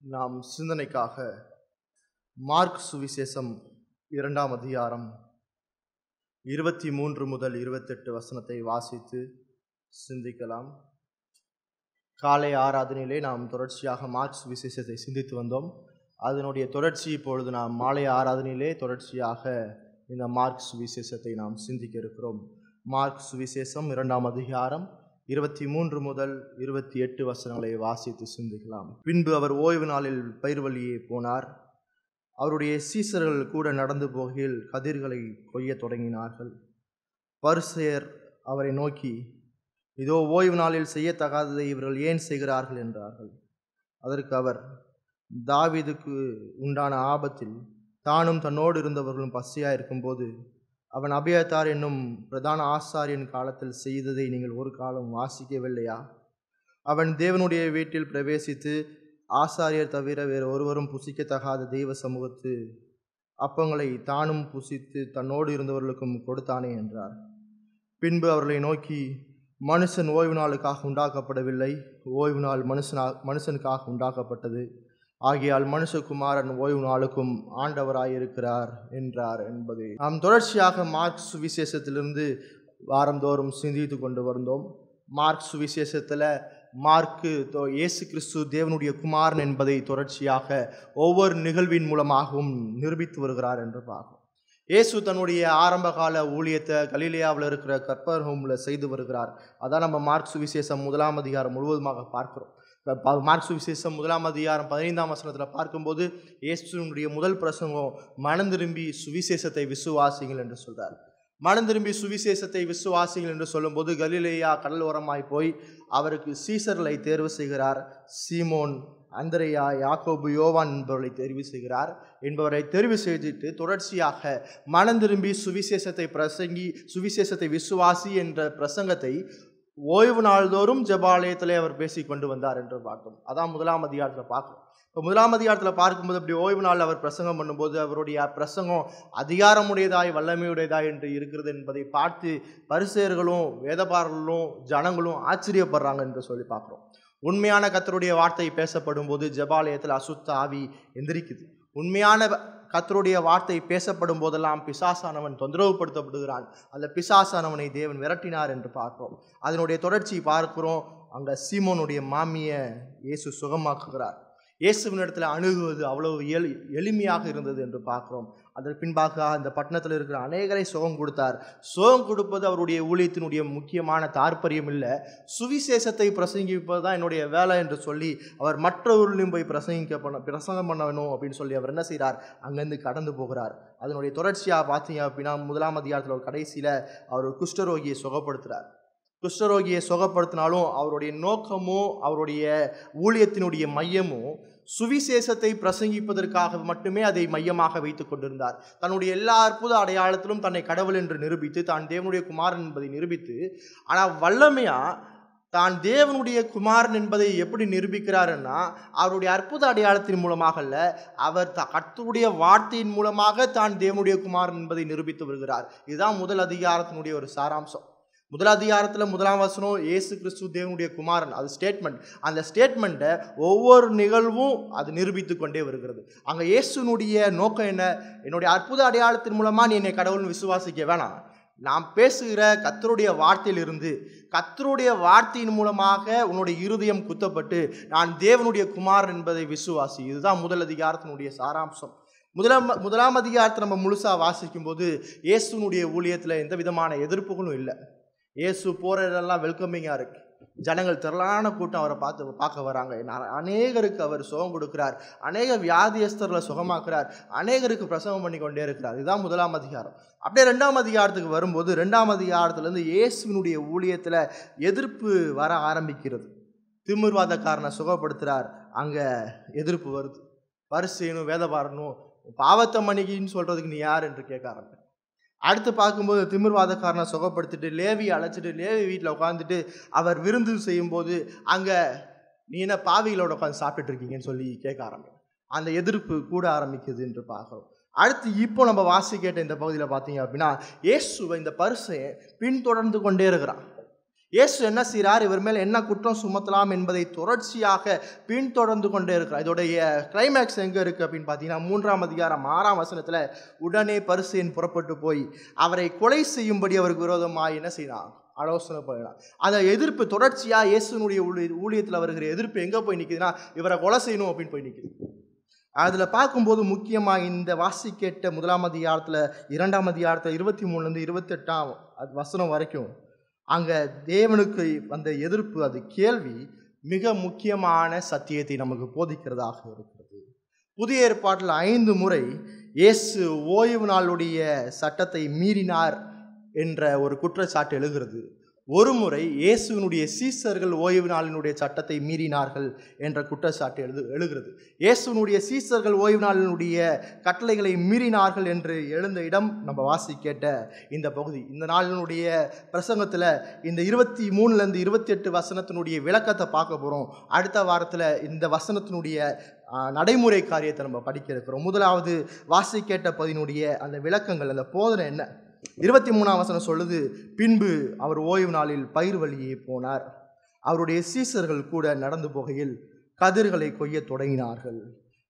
நாம் சிந்தனைக்காக மார்க் சுவிசேஷம் 2ஆம் அதிகாரம் 23 முதல் 28 வசனத்தை வாசித்து சிந்திக்கலாம். காலை ஆராதனையிலே நாம் தொடர்ச்சியாக மார்க் சுவிசேஷத்தை சிந்தித்து வந்தோம். அதனுடைய தொடர்ச்சி இப்பொழுது நாம் மாலை ஆராதனையிலே தொடர்ச்சியாக இந்த மார்க் சுவிசேஷத்தை நாம் சிந்திக்க இருக்கிறோம். மார்க் சுவிசேஷம் 2ஆம் அதிகாரம் 23 முதல் 28 வசனங்களை வாசித்து சிந்திக்கலாம். பின்பு அவர் ஓய்வு நாளில் பயிர் வழியே போனார். அவருடைய சீசர்கள் கூட நடந்து போகையில் கதிர்களை கொய்ய தொடங்கினார்கள். பரிசேயர் அவரை நோக்கி, இதோ ஓய்வு நாளில் செய்யத்தகாததை இவர்கள் ஏன் செய்கிறார்கள் என்றார்கள். அதற்கு அவர், தாவீதுக்கு உண்டான ஆபத்தில் தானும் தன்னோடு இருந்தவர்களும் பசியாக இருக்கும்போது அவன் அபியத்தார் என்னும் பிரதான ஆசாரியன் காலத்தில் செய்ததை நீங்கள் ஒரு காலம் வாசிக்கவில்லையா? அவன் தேவனுடைய வீட்டில் பிரவேசித்து ஆசாரியர் தவிர வேறு ஒருவரும் புசிக்கத்தகாத தெய்வ சமூகத்து அப்பங்களை தானும் புசித்து தன்னோடு இருந்தவர்களுக்கும் கொடுத்தானே என்றார். பின்பு அவர்களை நோக்கி, மனுஷன் ஓய்வு நாளுக்காக உண்டாக்கப்படவில்லை, ஓய்வு நாள் மனுஷனுக்காக உண்டாக்கப்பட்டது. ஆகையால் மனுஷகுமாரன் ஓய்வு நாளுக்கும் ஆண்டவராயிருக்கிறார் என்றார் என்பதை நாம் தொடர்ச்சியாக மார்க் சுவிசேஷத்திலிருந்து வாரந்தோறும் சிந்தித்து கொண்டு வந்தோம். மார்க் சுவிசேஷத்தில் மார்க்கு இயேசு கிறிஸ்து தேவனுடைய குமாரன் என்பதை தொடர்ச்சியாக ஒவ்வொரு நிகழ்வின் மூலமாகவும் நிரூபித்து வருகிறார் என்று பார்க்கிறோம். இயேசு தன்னுடைய ஆரம்பகால ஊழியத்தை கலிலேயாவில் இருக்கிற கப்பர்நகூமில் செய்து வருகிறார். அதான் நம்ம மார்க் சுவிசேஷம் 1ஆம் அதிகாரம் முழுவதுமாக பார்க்கிறோம். மார்க் சுவிசேஷம் 1ஆம் அதிகாரம் 15ஆம் வசனத்தில் பார்க்கும்போது இயேசுனுடைய முதல் பிரசங்கம் மனம் திரும்பி சுவிசேஷத்தை விசுவாசிங்கள் என்று சொல்றார். மனம் திரும்பி சுவிசேஷத்தை விசுவாசிகள் என்று சொல்லும்போது கலிலேயா கடல் ஓரமாய் போய் அவருக்கு சீசர்களை தேர்வு செய்கிறார். சீமோன், அந்திரேயா, யாக்கோபு, யோவான் என்பவர்களை தெரிவு செய்கிறார். என்பவரை தெரிவு செய்துட்டு தொடர்ச்சியாக மனம் திரும்பி சுவிசேஷத்தை பிரசங்கி சுவிசேஷத்தை விசுவாசி என்ற பிரசங்கத்தை ஓய்வு நாள்தோறும் ஜெபாலயத்திலே அவர் பேசி கொண்டு வந்தார் என்று பார்த்தோம். அதான் 1ஆம் அதிகாரத்தில் பார்க்கிறோம். இப்போ 1ஆம் அதிகாரத்தில் பார்க்கும்போது அப்படி ஓய்வு நாள் அவர் பிரசங்கம் பண்ணும்போது அவருடைய பிரசங்கம் அதிகாரமுடையதாய் வல்லமையுடையதாய் என்று இருக்கிறது என்பதை பார்த்து பரிசேயர்களும் வேதபாரர்களும் ஜனங்களும் ஆச்சரியப்படுறாங்க என்று சொல்லி பார்க்குறோம். உண்மையான கர்த்தருடைய வார்த்தை பேசப்படும் போது ஜெபாலயத்தில் அசுத்த ஆவி எந்திரிக்குது. உண்மையான கர்த்தருடைய வார்த்தை பேசப்படும் போதெல்லாம் பிசாசானவன் தொந்தரவுப்படுத்தப்படுகிறான். அந்த பிசாசானவனை தேவன் விரட்டினார் என்று பார்க்கிறோம். அதனுடைய தொடர்ச்சி பார்க்கிறோம். அங்கே சீமோனுடைய மாமியை இயேசு சுகமாக்குகிறார். இயேசுவின் இடத்துல அணுகுவது அவ்வளவு எளிமையாக இருந்தது என்று பார்க்கிறோம். அதற்கு பின்பாக அந்த பட்டணத்தில் இருக்கிற அநேகரை சுகம் கொடுத்தார். சுகம் கொடுப்பது அவருடைய ஊழியத்தினுடைய முக்கியமான தாற்பயம் இல்லை, சுவிசேஷத்தை பிரசங்கிப்பது தான் என்னுடைய வேலை என்று சொல்லி அவர் மற்றவர்களையும் போய் பிரசங்கம் பண்ண வேணும் அப்படின்னு சொல்லி அவர் என்ன செய்கிறார், அங்கேருந்து கடந்து போகிறார். அதனுடைய தொடர்ச்சியாக பார்த்தீங்க அப்படின்னா 1ஆம் அதிகாரத்தில் ஒரு கடைசியில் அவர் குஷ்டரோகியை சுகப்படுத்துகிறார். குஷ்டரோகியை சுகப்படுத்தினாலும் அவருடைய நோக்கமும் அவருடைய ஊழியத்தினுடைய மையமும் சுவிசேஷத்தை பிரசங்கிப்பதற்காக மட்டுமே அதை மையமாக வைத்துக் கொண்டிருந்தார். தன்னுடைய எல்லா அற்புத அடையாளத்திலும் தன்னை கடவுள் என்று நிரூபித்து தான் தேவனுடைய குமாரன் என்பதை நிரூபித்து, ஆனால் வல்லமையா தான் தேவனுடைய குமாரன் என்பதை எப்படி நிரூபிக்கிறாருன்னா அவருடைய அற்புத அடையாளத்தின் மூலமாக அல்ல, அவர் கர்த்தருடைய வார்த்தையின் மூலமாக தான் தேவனுடைய குமாரன் என்பதை நிரூபித்து வருகிறார். இதுதான் முதல் அதிகாரத்தினுடைய ஒரு சாராம்சம். முதல் அதிகாரத்தில் 1ஆம் வசனம் இயேசு கிறிஸ்து தேவனுடைய குமாரன், அது ஸ்டேட்மெண்ட். அந்த ஸ்டேட்மெண்ட்டை ஒவ்வொரு நிகழ்வும் அது நிரூபித்து கொண்டே வருகிறது. அங்கே இயேசுனுடைய நோக்கம் என்ன, என்னுடைய அற்புத அடையாளத்தின் மூலமாக நீ என்னை கடவுள்னு விசுவாசிக்க வேணாம், நாம் பேசுகிற கர்த்தருடைய வார்த்தையிலிருந்து கர்த்தருடைய வார்த்தையின் மூலமாக உன்னுடைய இருதயம் குத்தப்பட்டு நான் தேவனுடைய குமாரன் என்பதை விசுவாசி. இதுதான் முதல் அதிகாரத்தினுடைய சாராம்சம். முதலாம் அதிகாரத்தை நம்ம முழுசாக வாசிக்கும் போது இயேசுனுடைய ஊழியத்தில் எந்த விதமான எதிர்ப்புகளும் இல்லை. இயேசு போகிறதெல்லாம் வெல்கமிங்காக இருக்கு. ஜனங்கள் திரளான கூட்டம் அவரை பார்க்க வராங்க. அநேகருக்கு அவர் சுகம் கொடுக்கிறார், அநேக வியாதியஸ்தர்களை சுகமாக்குறார், அநேகருக்கு பிரசவம் பண்ணி கொண்டே இருக்கிறார். இதுதான் 1ஆம் அதிகாரம். அப்படியே 2ஆம் அதிகாரத்துக்கு வரும்போது 2ஆம் அதிகாரத்துலேருந்து இயேசுவினுடைய ஊழியத்தில் எதிர்ப்பு வர ஆரம்பிக்கிறது. திமிர்வாதக்காரனை சுகப்படுத்துகிறார், அங்கே எதிர்ப்பு வருது. பரிசேயனும் வேதபாரனும் பாவத்தை மன்னிக்கின்னு சொல்கிறதுக்கு நீ யார் என்று கேட்க ஆரம்பிச்சு. அடுத்து பார்க்கும்போது திமிர்வாதக்காரனை சுகப்படுத்திட்டு லேவியை அழைச்சிட்டு லேவி வீட்டில் உட்காந்துட்டு அவர் விருந்து செய்யும்போது அங்கே நீ என்ன பாவிகளோட உட்காந்து சாப்பிட்டுட்டு இருக்கீங்கன்னு சொல்லி கேட்க ஆரம்பிக்கும். அந்த எதிர்ப்பு கூட ஆரம்பிக்குது என்று பார்க்குறோம். அடுத்து இப்போ நம்ம வாசி கேட்ட இந்த பகுதியில் பார்த்தீங்க அப்படின்னா இயேசுவை இந்த பரிசேயன் பின்தொடர்ந்து கொண்டே இருக்கிறான். இயேசு என்ன செய்கிறார், இவர் மேல் என்ன குற்றம் சுமத்தலாம் என்பதை தொடர்ச்சியாக பின்தொடர்ந்து கொண்டே இருக்கிறார். இதோடைய கிளைமேக்ஸ் எங்கே இருக்குது அப்படின்னு பார்த்தீங்கன்னா 3ஆம் அதிகாரம் 6ஆம் வசனத்தில் உடனே பரிசேயன் புறப்பட்டு போய் அவரை கொலை செய்யும்படி அவருக்கு விரோதமாக என்ன செய்யலாம், ஆலோசனை பண்ணலாம். அந்த எதிர்ப்பு தொடர்ச்சியாக இயேசுனுடைய ஊழியத்தில் வருகிற எதிர்ப்பு எங்கே போய் நிற்குதுன்னா, இவரை கொலை செய்யணும் அப்படின்னு போய் நிற்குது. அதில் பார்க்கும்போது முக்கியமாக இந்த வாசிக்கேட்ட 1ஆம் அதிகாரத்தில் 2ஆம் அதிகாரத்தில் 23லேருந்து 28ஆம் வசனம் வரைக்கும் அங்கே தேவனுக்கு வந்த எதிர்ப்பு, அது கேள்வி மிக முக்கியமான சத்தியத்தை நமக்கு போதிக்கிறதாக இருக்கிறது. புதிய ஏற்பாட்டில் 5 முறை இயேசு ஓய்வு நாளுடைய சட்டத்தை மீறினார் என்ற ஒரு குற்றச்சாட்டு எழுகிறது. ஒரு முறை இயேசுவினுடைய சீசர்கள் ஓய்வு நாளினுடைய சட்டத்தை மீறினார்கள் என்ற குற்றச்சாட்டு எழுகிறது. இயேசுவினுடைய சீசர்கள் ஓய்வு நாளினுடைய கட்டளைகளை மீறினார்கள் என்று எழுந்த இடம் நம்ம வாசி கேட்ட இந்த பகுதி. இந்த நாளினுடைய பிரசங்கத்தில் இந்த 23லேருந்து 28 வசனத்தினுடைய விளக்கத்தை பார்க்க போகிறோம். அடுத்த வாரத்தில் இந்த வசனத்தினுடைய நடைமுறை காரியத்தை நம்ம படிக்க இருக்கிறோம். முதலாவது வாசி கேட்ட பதினுடைய அந்த விளக்கங்கள், அந்த போதனை என்ன? 23ஆம் வசனம் சொல்லுது, பின்பு அவர் ஓய்வு நாளில் பயிர் வழியே போனார். அவருடைய சீசர்கள் கூட நடந்து போகையில் கதிர்களை கொய்ய தொடங்கினார்கள்.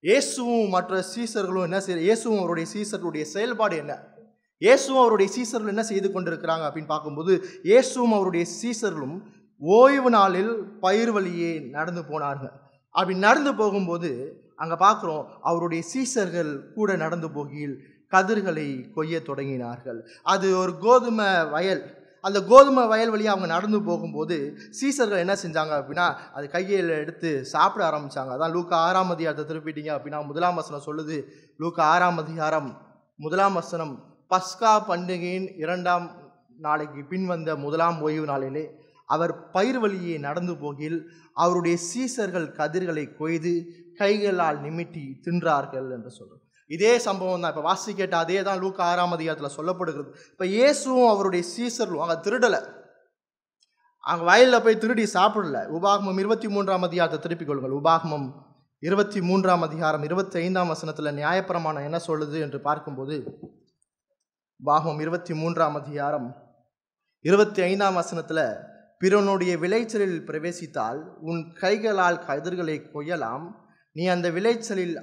இயேசுவும் மற்ற சீசர்களும் என்ன செய்ய, இயேசுவும் அவருடைய சீசர்களுடைய செயல்பாடு என்ன, இயேசுவும் அவருடைய சீசர்கள் என்ன செய்து கொண்டிருக்கிறாங்க அப்படின்னு பார்க்கும்போது, இயேசுவும் அவருடைய சீசர்களும் ஓய்வு நாளில் பயிர் வழியே நடந்து போனார்கள். அப்படி நடந்து போகும்போது அங்கே பார்க்குறோம், அவருடைய சீசர்கள் கூட நடந்து போகையில் கதிர்களை கொய்ய தொடங்கினார்கள். அது ஒரு கோதுமை வயல். அந்த கோதுமை வயல் வழியாக அவங்க நடந்து போகும்போது சீசர்கள் என்ன செஞ்சாங்க அப்படின்னா, அது கையில் எடுத்து சாப்பிட ஆரம்பித்தாங்க. அதான் லூக்கா 6ஆம் அதிகாரத்தை திருப்பிட்டீங்க அப்படின்னா 1ஆம் வசனம் சொல்லுது. லூக்கா 6ஆம் அதிகாரம் 1ஆம் வசனம், பஸ்கா பண்டிகையின் 2ஆம் நாளைக்கு பின் வந்த 1ஆம் ஓய்வு நாளிலே அவர் பயிர் வழியே நடந்து போகையில் அவருடைய சீசர்கள் கதிர்களை கொய்து கைகளால் நிமிட்டி தின்றார்கள் என்று சொல்றோம். இதே சம்பவம் தான் இப்போ வாசி கேட்ட அதே தான் லூக்கா 6ஆம் அதிகாரத்தில் சொல்லப்படுகிறது. இப்போ இயேசுவும் அவருடைய சீசர்களும் அங்கே திருடலை, அங்கே வயலில் போய் திருடி சாப்பிடல. உபாகமம் 23ஆம் அதிகாரத்தை திருப்பிக் கொள்ளுங்கள். உபாகமம் 23ஆம் அதிகாரம் 25ஆம் வசனத்தில் நியாயப்பிரமாணம் என்ன சொல்லுது என்று பார்க்கும்போது, உபாகமம் 23ஆம் அதிகாரம் 25ஆம் வசனத்தில், பிறனுடைய விளைச்சலில் பிரவேசித்தால் உன் கைகளால் கதிர்களை கொய்யலாம், நீ அந்த விளைச்சலில்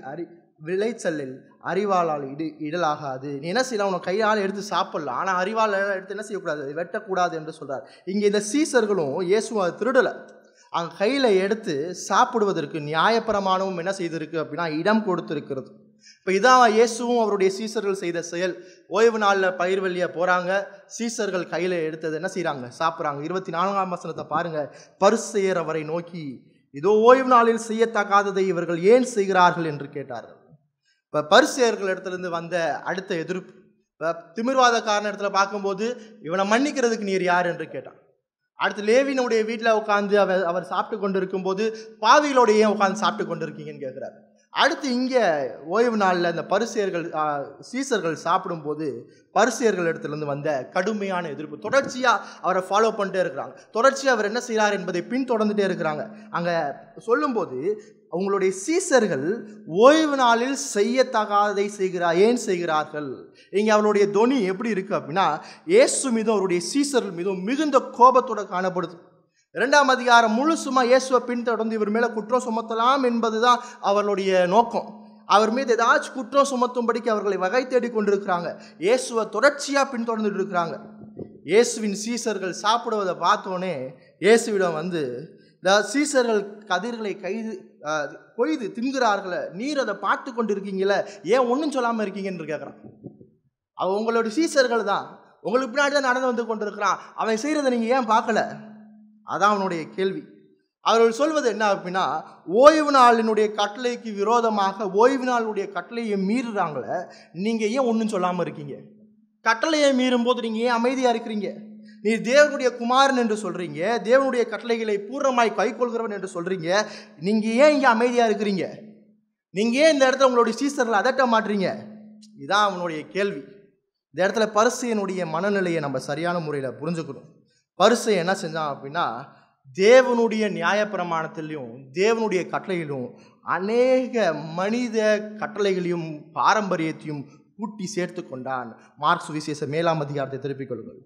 அறிவாளால் இடலாகாது. நீ என்ன செய்யலாம், உன் கையால் எடுத்து சாப்பிடலாம், ஆனால் அறிவால் எடுத்து என்ன செய்யக்கூடாது, வெட்டக்கூடாது என்று சொல்கிறார். இங்கே இந்த சீசர்களும் இயேசுவும் அதை திருடலை, அவங்க கையில் எடுத்து சாப்பிடுவதற்கு நியாயப்பிரமாணமும் என்ன செய்திருக்கு அப்படின்னா இடம் கொடுத்துருக்கிறது. இப்போ இதான் இயேசுவும் அவருடைய சீசர்கள் செய்த செயல். ஓய்வு நாளில் பயிர் வழியாக போகிறாங்க, சீசர்கள் கையில் எடுத்தது என்ன செய்கிறாங்க, சாப்பிட்றாங்க. 24ஆம் வசனத்தை பாருங்கள். பரிசேயர் அவரை நோக்கி, இதோ ஓய்வு நாளில் செய்யத்தகாததை இவர்கள் ஏன் செய்கிறார்கள் என்று கேட்டார்கள். இப்போ பரிசேயர்கள் இடத்துலேருந்து வந்த அடுத்த எதிர்ப்பு, இப்போ திமிர்வாதக்காரன் இடத்துல பார்க்கும்போது இவனை மன்னிக்கிறதுக்கு நீர் யார் என்று கேட்டான். அடுத்து லேவியினுடைய வீட்டில் உட்காந்து அவர் சாப்பிட்டு கொண்டு இருக்கும்போது பாவிகளோட ஏன் உட்காந்து சாப்பிட்டு கொண்டு இருக்கீங்கன்னு கேட்குறாரு. அடுத்து இங்கே ஓய்வு நாளில் இந்த சீசர்கள் சாப்பிடும்போது பரிசேயர்கள் இடத்துலேருந்து வந்த கடுமையான எதிர்ப்பு, தொடர்ச்சியாக அவரை ஃபாலோ பண்ணிட்டே இருக்கிறாங்க, தொடர்ச்சியாக அவர் என்ன செய்கிறார் என்பதை பின்தொடர்ந்துட்டே இருக்கிறாங்க. அங்கே சொல்லும்போது, உங்களுடைய சீசர்கள் ஓய்வு நாளில் செய்யத்தகாததை ஏன் செய்கிறார்கள்? இங்கே அவருடைய தொனி எப்படி இருக்குது அப்படின்னா, இயேசு மீதும் அவருடைய சீசர்கள் மீதும் மிகுந்த கோபத்தோடு காணப்படுது. 2ஆம் அதிகாரம் முழுசுமா இயேசுவை பின்தொடர்ந்து இவர் மேலே குற்றம் சுமத்தலாம் என்பது தான் அவர்களுடைய நோக்கம். அவர் மீது ஏதாச்சும் குற்றம் சுமத்தும்படிக்கு அவர்களை வகை தேடி கொண்டிருக்கிறாங்க. இயேசுவை தொடர்ச்சியாக பின்தொடர்ந்துட்டு இருக்கிறாங்க. இயேசுவின் சீசர்கள் சாப்பிடுவதை பார்த்தோன்னே இயேசுவிடம் வந்து, இந்த சீசர்கள் கதிர்களை கொய்து தின்கிறார்களே, நீர் அதை பார்த்து கொண்டு இருக்கீங்களே, ஏன் ஒன்றும் சொல்லாமல் இருக்கீங்கன்னு கேட்குறான். அவன் உங்களுடைய சீசர்கள் தான், உங்களுக்கு பின்னாடி தான் நடந்து வந்து கொண்டிருக்கிறான், அவன் செய்கிறத நீங்கள் ஏன் பார்க்கல? அதான் அவனுடைய கேள்வி. அவர்கள் சொல்வது என்ன அப்படின்னா, ஓய்வு நாளினுடைய கட்டளைக்கு விரோதமாக ஓய்வு நாளுடைய கட்டளையை மீறுறாங்களே, நீங்கள் ஏன் ஒன்றும் சொல்லாமல் இருக்கீங்க? கட்டளையை மீறும் போது நீங்கள் ஏன் அமைதியாக இருக்கிறீங்க? நீ தேவனுடைய குமாரன் என்று சொல்கிறீங்க, தேவனுடைய கட்டளைகளை பூர்ணமாய் கைக்கொள்கிறவன் என்று சொல்கிறீங்க, நீங்கள் ஏன் இங்கே அமைதியாக இருக்கிறீங்க? நீங்கள் ஏன் இந்த இடத்துல உங்களுடைய சீசர்களை அதட்ட மாட்டீங்க? இதுதான் அவனுடைய கேள்வி. இந்த இடத்துல பரிசேயனுடைய மனநிலையை நம்ம சரியான முறையில் புரிஞ்சுக்கணும். பரிசேயன் என்ன செஞ்சான் அப்படின்னா, தேவனுடைய நியாயப்பிரமாணத்திலையும் தேவனுடைய கட்டளையிலும் அநேக மனித கட்டளைகளையும் பாரம்பரியத்தையும் கூட்டி சேர்த்து கொண்டான். மார்க் சுவிசேஷம் 7ஆம் அதிகாரத்தை திருப்பிக் கொள்ளுங்கள்.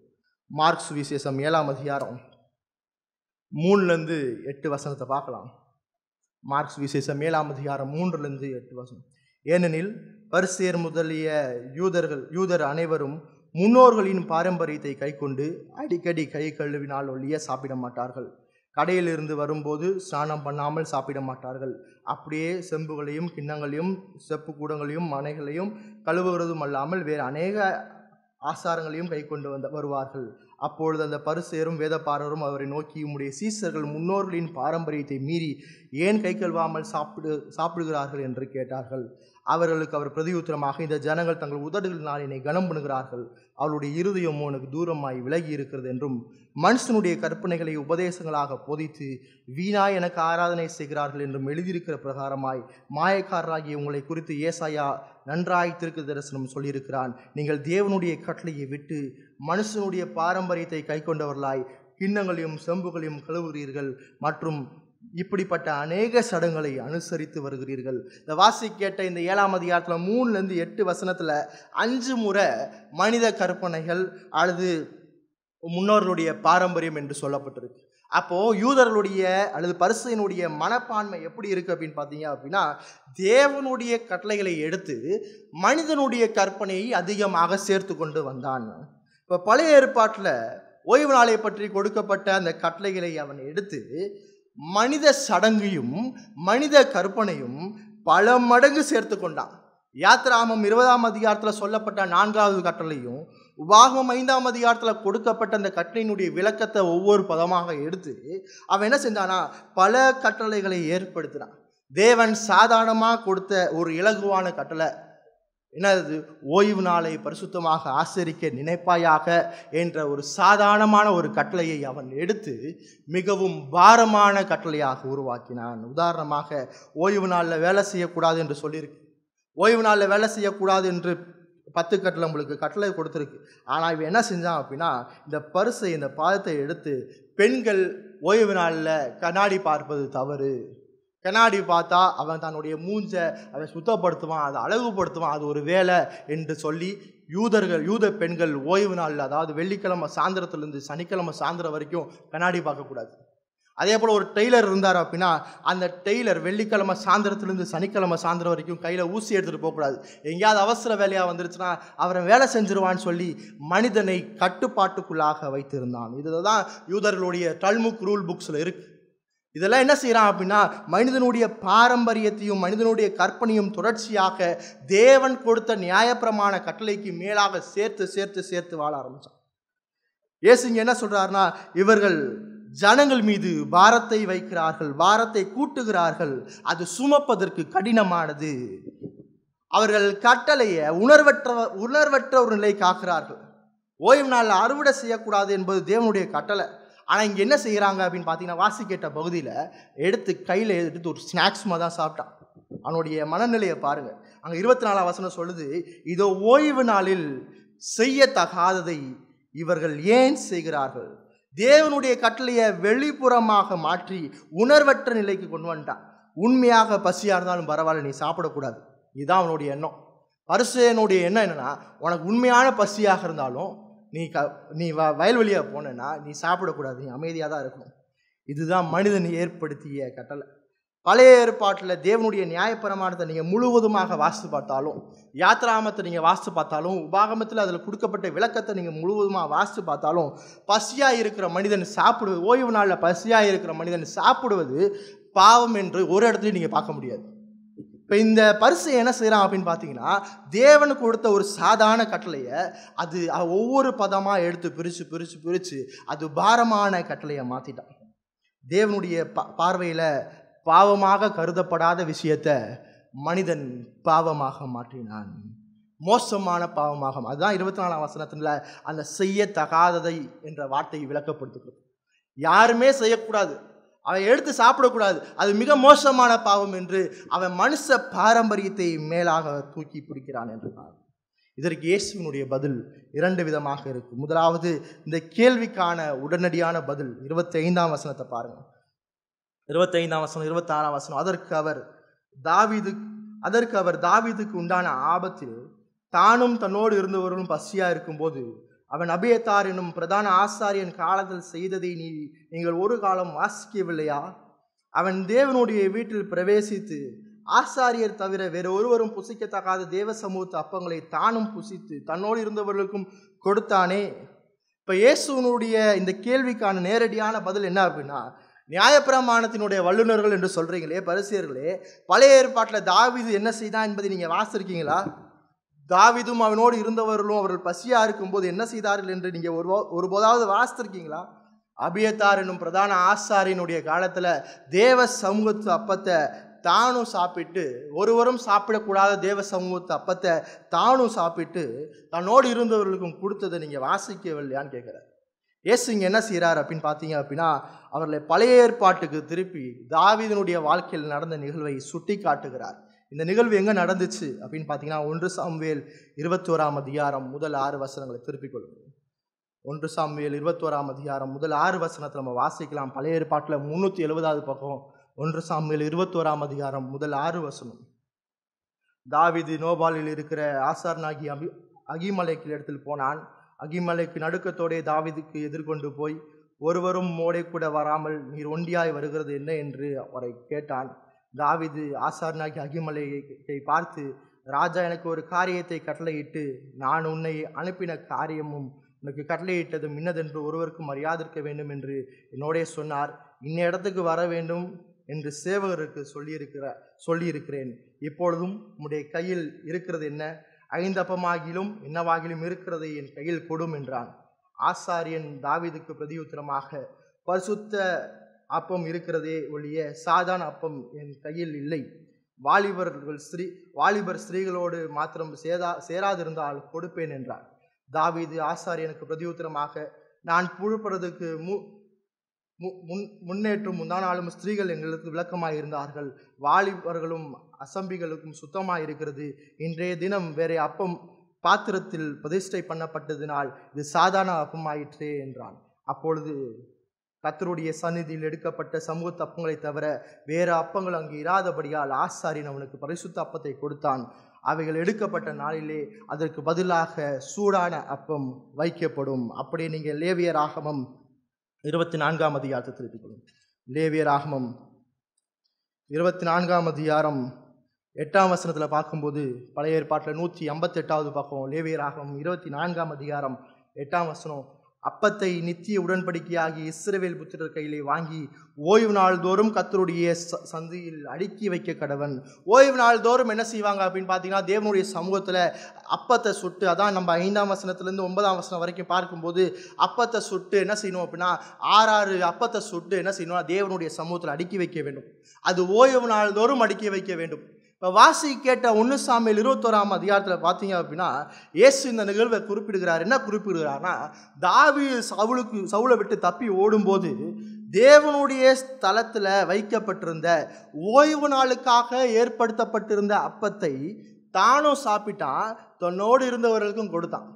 மார்க் சுவிசேஷம் 7ஆம் அதிகாரம் 3-8 பார்க்கலாம். மார்க்ஸ் விசேஷம் 7-3-8. ஏனெனில் பரிசேயர் முதலிய யூதர் அனைவரும் முன்னோர்களின் பாரம்பரியத்தை கைக்கொண்டு அடிக்கடி கை கழுவினால் ஒழிய சாப்பிட மாட்டார்கள். கடையிலிருந்து வரும்போது ஸ்நானம் பண்ணாமல் சாப்பிட மாட்டார்கள். அப்படியே செம்புகளையும் கிண்ணங்களையும் செப்பு கூடங்களையும் மனைகளையும் கழுவுகிறதும் அல்லாமல் வேறு அநேக ஆசாரங்களையும் கை கொண்டு வருவார்கள். அப்பொழுது அந்த பரிசேயரும் வேதபாரரும் அவரை நோக்கி, உம்முடைய சீசர்கள் முன்னோர்களின் பாரம்பரியத்தை மீறி ஏன் கை கழுவாமல் சாப்பிடுகிறார்கள் என்று கேட்டார்கள். அவர்களுக்கு அவர் பிரதியுத்தரமாக, இந்த ஜனங்கள் தங்கள் உதடுகளினால் என்னை கனம் பண்ணுகிறார்கள், அவளுடைய இருதயம் உனக்கு தூரமாய் விலகி இருக்கிறது என்றும் மனுஷனுடைய கற்பனைகளை உபதேசங்களாக போதித்து வீணாய் எனக்கு ஆராதனை செய்கிறார்கள் என்றும் எழுதியிருக்கிற பிரகாரமாய் மாயக்காரராகிய உங்களை குறித்து ஏசாயா நன்றாய் தீர்க்க தரிசனம் சொல்லியிருக்கிறான். நீங்கள் தேவனுடைய கட்டளையை விட்டு மனுஷனுடைய பாரம்பரியத்தை கை கொண்டவர்களாய் கிண்ணங்களையும் செம்புகளையும் கழுவுகிறீர்கள் மற்றும் இப்படிப்பட்ட அநேக சடங்குகளை அனுசரித்து வருகிறீர்கள். இந்த வாசி கேட்ட இந்த 7ஆம் அதிகாரத்தில் 3-8 5 முறை மனித கற்பனைகள் அல்லது முன்னோர்களுடைய பாரம்பரியம் என்று சொல்லப்பட்டிருக்கு. அப்போது யூதர்களுடைய அல்லது பரிசேயனுடைய மனப்பான்மை எப்படி இருக்குது அப்படின்னு பார்த்தீங்க அப்படின்னா, தேவனுடைய கட்டளைகளை எடுத்து மனிதனுடைய கற்பனையை அதிகமாக சேர்த்து கொண்டு வந்தான். இப்போ பழைய ஏற்பாட்டில் ஓய்வு நாளை பற்றி கொடுக்கப்பட்ட அந்த கட்டளைகளை அவன் எடுத்து மனித சடங்கையும் மனித கற்பனையும் பல மடங்கு சேர்த்து கொண்டான். யாத்திராகமம் 20ஆம் அதிகாரத்தில் சொல்லப்பட்ட 4வது கட்டளையும் உபாகமம் 5ஆம் அதிகாரத்தில் கொடுக்கப்பட்ட அந்த கட்டளையினுடைய விளக்கத்தை ஒவ்வொரு பதமாக எடுத்து அவன் என்ன செஞ்சானா, பல கட்டளைகளை ஏற்படுத்தினான். தேவன் சாதாரணமாக கொடுத்த ஒரு இலகுவான கட்டளை என்னது, ஓய்வு நாளை பரிசுத்தமாக ஆசரிக்க நினைப்பாயாக என்ற ஒரு சாதாரணமான ஒரு கட்டளையை அவன் எடுத்து மிகவும் பாரமான கட்டளையாக உருவாக்கினான். உதாரணமாக ஓய்வு நாளில் வேலை செய்யக்கூடாது என்று சொல்லியிருக்கு. ஓய்வு நாளில் வேலை செய்யக்கூடாது என்று 10 கட்டளை உங்களுக்கு கட்டளை கொடுத்துருக்கு. ஆனால் இவன் என்ன செஞ்சான் அப்படின்னா, இந்த பரிசை இந்த பாதத்தை எடுத்து பெண்கள் ஓய்வு நாளில் கண்ணாடி பார்ப்பது தவறு, கண்ணாடி பார்த்தா அவன் தன்னுடைய மூஞ்சை அதை சுத்தப்படுத்துவான், அதை அழகுபடுத்துவான், அது ஒரு வேலை என்று சொல்லி யூத பெண்கள் ஓய்வு நாளில், அதாவது வெள்ளிக்கிழமை சாயந்தரத்துலேருந்து சனிக்கிழமை சாயந்தரம் வரைக்கும் கண்ணாடி பார்க்கக்கூடாது. அதே போல் ஒரு டெய்லர் இருந்தார் அப்படின்னா அந்த டெய்லர் வெள்ளிக்கிழமை சாயந்தரத்துலேருந்து சனிக்கிழமை சாயந்தரம் வரைக்கும் கையில் ஊசி எடுத்துகிட்டு போகக்கூடாது. எங்கேயாவது அவசர வேலையாக வந்துருச்சுன்னா அவரை வேலை செஞ்சிருவான்னு சொல்லி மனிதனை கட்டுப்பாட்டுக்குள்ளாக வைத்திருந்தான். இதுதான் யூதர்களுடைய டல்முக் ரூல் புக்ஸில் இருக்குது. இதெல்லாம் என்ன செய்கிறான் அப்படின்னா, மனிதனுடைய பாரம்பரியத்தையும் மனிதனுடைய கற்பனையும் தொடர்ச்சியாக தேவன் கொடுத்த நியாயப்பிரமாண கட்டளைக்கு மேலாக சேர்த்து சேர்த்து சேர்த்து வாழ ஆரம்பித்தான். இயேசு இங்கே என்ன சொல்கிறாருன்னா, இவர்கள் ஜனங்கள் மீது பாரத்தை வைக்கிறார்கள், பாரத்தை கூட்டுகிறார்கள், அது சுமப்பதற்கு கடினமானது. அவர்கள் கட்டளையை உணர்வற்ற ஒரு நிலை காக்கிறார்கள். ஓய்வு நாளில் அறுவடை செய்யக்கூடாது என்பது தேவனுடைய கட்டளை. ஆனால் இங்கே என்ன செய்கிறாங்க அப்படின்னு பார்த்தீங்கன்னா, வாசி கேட்ட பகுதியில் எடுத்து கையில் எடுத்து ஒரு ஸ்நாக்ஸ் மாதிரி தான் சாப்பிட்டான். அவனுடைய மனநிலையை பாருங்கள். அங்கே 24ஆம் வசனம் சொல்லுது, இதோ ஓய்வு நாளில் செய்யத்தகாததை இவர்கள் ஏன் செய்கிறார்கள்? தேவனுடைய கட்டளையை வெளிப்புறமாக மாற்றி உணர்வற்ற நிலைக்கு கொண்டு வந்துட்டான். உண்மையாக பசியாக இருந்தாலும் பரவாயில்ல, நீ சாப்பிடக்கூடாது. இதுதான் அவனுடைய எண்ணம். பரிசேயனுடைய எண்ணம் என்னென்னா, உனக்கு உண்மையான பசியாக இருந்தாலும் நீ வயல்வெளியாக போனேன்னா நீ சாப்பிடக்கூடாது, நீ அமைதியாக தான் இருக்கணும். இதுதான் மனிதன் ஏற்படுத்திய கட்டளை. பழைய ஏற்பாட்டில் தேவனுடைய நியாயப்பிரமாணத்தை நீங்கள் முழுவதுமாக வாசித்து பார்த்தாலும், யாத்திராகமத்தை நீங்கள் வாசித்து பார்த்தாலும், உபாகமத்தில் அதில் கொடுக்கப்பட்ட விளக்கத்தை நீங்கள் முழுவதுமாக வாசித்து பார்த்தாலும், பசியாக இருக்கிற மனிதன் சாப்பிடுவது, ஓய்வு நாளில் பசியாக இருக்கிற மனிதன் சாப்பிடுவது பாவம் என்று ஒரு இடத்துலையும் நீங்கள் பார்க்க முடியாது. இப்போ இந்த பரிசை என்ன செய்கிறான் அப்படின்னு பார்த்தீங்கன்னா, தேவனுக்கு கொடுத்த ஒரு சாதாரண கட்டளையை அது ஒவ்வொரு பதமாக எடுத்து பிரித்து பிரித்து பிரித்து அது பாரமான கட்டளையை மாற்றிட்டான். தேவனுடைய பார்வையில் பாவமாக கருதப்படாத விஷயத்தை மனிதன் பாவமாக மாற்றினான், மோசமான பாவமாக. அதுதான் 24ஆம் வசனத்தில் அந்த செய்யத்தகாததை என்ற வார்த்தையை விளக்கப்படுத்துகிறது. யாருமே செய்யக்கூடாது, அவன் எடுத்து சாப்பிடக்கூடாது, அது மிக மோசமான பாவம் என்று அவன் மனுஷ பாரம்பரியத்தை மேலாக தூக்கி பிடிக்கிறான் என்றார். இதற்கு இயேசுவினுடைய பதில் 2 விதமாக இருக்கு. முதலாவது, இந்த கேள்விக்கான உடனடியான பதில் 25ஆம் வசனத்தை பாருங்கள். 25ஆம் வசனம், 26ஆம் வசனம். அதற்கு அவர் தாவீதுக்கு உண்டான ஆபத்தில் தானும் தன்னோடு இருந்தவர்களும் பசியாக இருக்கும்போது அவன் அபியத்தார் என்னும் பிரதான ஆசாரியன் காலத்தில் செய்ததை நீங்கள் ஒரு காலம் வாசிக்கவில்லையா? அவன் தேவனுடைய வீட்டில் பிரவேசித்து ஆசாரியர் தவிர வேறு ஒருவரும் புசிக்கத்தகாத தேவ சமூகத்து அப்பங்களை தானும் புசித்து தன்னோடு இருந்தவர்களுக்கும் கொடுத்தானே. இப்போ இயேசுனுடைய இந்த கேள்விக்கான நேரடியான பதில் என்ன அப்படின்னா, நியாயப்பிரமாணத்தினுடைய வல்லுநர்கள் என்று சொல்றீங்களே பரிசேயர்களே, பழைய ஏற்பாட்டில் தாவீது என்ன செய்தான் என்பதை நீங்கள் வாசிருக்கீங்களா? தாவீதும் அவனோடு இருந்தவர்களும் அவர்கள் பசியா இருக்கும்போது என்ன செய்தார்கள் என்று நீங்கள் ஒருபோதாவது வாசித்திருக்கீங்களா? அபியத்தார் என்னும் பிரதான ஆசாரியனுடைய காலத்துல தேவ சமூகத்து அப்பத்தை தானும் சாப்பிட்டு, ஒருவரும் சாப்பிடக்கூடாத தேவ சமூகத்து அப்பத்தை தானும் சாப்பிட்டு தன்னோடு இருந்தவர்களுக்கும் கொடுத்ததை நீங்க வாசிக்கவில்லையான்னு கேட்கிறார். இயேசு இங்க என்ன செய்யறார் அப்படின்னு பார்த்தீங்க அப்படின்னா, அவர்களை பழைய ஏற்பாட்டுக்கு திருப்பி தாவீதினுடைய வாழ்க்கையில் நடந்த நிகழ்வை சுட்டி காட்டுகிறார். இந்த நிகழ்வு எங்க நடந்துச்சு அப்படின்னு பார்த்தீங்கன்னா, 1 சாமுவேல் 21ஆம் அதிகாரம் முதல் 6 வசனங்களை திருப்பிக் கொள்ளுங்கள். 1 சாமுவேல் 21ஆம் அதிகாரம் முதல் 6 வசனத்தை நம்ம வாசிக்கலாம். பழைய ஏற்பாட்டில் 370வது பக்கம் 1 சாமுவேல் 21ஆம் அதிகாரம் முதல் 6 வசனம். தாவீது நோபாலில் இருக்கிற ஆசாரனாகி அகிமலேக்கு இடத்தில் போனான். அகிமலேக்கு நடுக்கத்தோடே தாவீதுக்கு எதிர்கொண்டு போய், ஒருவரும் மோடே கூட வராமல் நீர் ஒண்டியாய் வருகிறது என்ன என்று அவரை கேட்டான். தாவீது ஆசாரனாகி அகிமலேக்கை பார்த்து, ராஜா எனக்கு ஒரு காரியத்தை கட்டளையிட்டு, நான் உன்னை அனுப்பின காரியமும் உனக்கு கட்டளையிட்டதும் இன்னதென்று ஒருவருக்கும் அறியாதிருக்க வேண்டும் என்று என்னோடே சொன்னார். இன்ன இடத்துக்கு வர வேண்டும் என்று சேவகருக்கு சொல்லியிருக்கிறேன். இப்பொழுதும் உம்முடைய கையில் இருக்கிறது என்ன? 5 அப்பமாகிலும் என்னவாகிலும் இருக்கிறதை என் கையில் கொடும் என்றான். ஆசாரியன் தாவீதுக்கு பிரதியுத்தரமாக, பரிசுத்த அப்பம் இருக்கிறதே ஒழிய சாதாரண அப்பம் என் கையில் இல்லை. வாலிபர் ஸ்திரீகளோடு மாத்திரம் சேராதிருந்தால் கொடுப்பேன் என்றார். தாவீது ஆசாரியனுக்கு பிரதியுத்தரமாக, நான் புழுப்படுறதுக்கு முன்னேற்றும் முந்தானாலும் ஸ்திரீகள் எங்களுக்கு விளக்கமாய் இருந்தார்கள். வாலிபர்களும் அசம்பிகளுக்கும் சுத்தமாய் இருக்கிறது. இன்றைய தினம் வேற அப்பம் பாத்திரத்தில் பிரதிஷ்டை பண்ணப்பட்டதினால் இது சாதாரண அப்பமாயிற்றே என்றான். அப்பொழுது கர்த்தருடைய சந்நிதியில் எடுக்கப்பட்ட சமூகத்து அப்பங்களை தவிர வேறு அப்பங்கள் அங்கு இராதபடியால் ஆசாரியன் அவனுக்கு பரிசுத்த அப்பத்தை கொடுத்தான். அவைகள் எடுக்கப்பட்ட நாளிலே அதற்கு பதிலாக சூடான அப்பம் வைக்கப்படும். அப்படியே நீங்கள் லேவியராகமம் 24ஆம் அதிகாரத்தை திருப்பிக் கொள்ளும். லேவியராகமம் 24ஆம் அதிகாரம் 8ஆம் வசனத்தில் பார்க்கும்போது, பழைய ஏற்பாட்டில் 188வது பக்கம், லேவியராகமம் 24ஆம் அதிகாரம் 8ஆம் வசனம், அப்பத்தை நித்திய உடன்படிக்கையாகி இஸ்ரவேல் புத்திரர் கையிலே வாங்கி ஓய்வு நாள் தோறும் கர்த்தருடைய சந்தியில் அடுக்கி வைக்க கடவன். ஓய்வு நாள் தோறும் என்ன செய்வாங்க அப்படின்னு பார்த்தீங்கன்னா, தேவனுடைய சமூகத்தில் அப்பத்தை சுட்டு, அதான் நம்ம 5ஆம் வசனத்துலேருந்து 9ஆம் வசனம் வரைக்கும் பார்க்கும்போது, அப்பத்தை சுட்டு என்ன செய்யணும் அப்படின்னா, 6 அப்பத்தை சுட்டு என்ன செய்யணும்னா தேவனுடைய சமூகத்தில் அடுக்கி வைக்க வேண்டும். அது ஓய்வு நாள் தோறும் அடுக்கி வைக்க வேண்டும். இப்போ வாசி கேட்ட 1 சாமுவேல் 21ஆம் அதிகாரத்தில் பார்த்தீங்க அப்படின்னா, இயேசு இந்த நிகழ்வை குறிப்பிடுகிறார். என்ன குறிப்பிடுகிறார்னா, தாவீது சவுலை விட்டு தப்பி ஓடும்போது தேவனுடைய ஸ்தலத்தில் வைக்கப்பட்டிருந்த ஓய்வு நாளுக்காக ஏற்படுத்தப்பட்டிருந்த அப்பத்தை தானும் சாப்பிட்டான், தன்னோடு இருந்தவர்களுக்கும் கொடுத்தான்.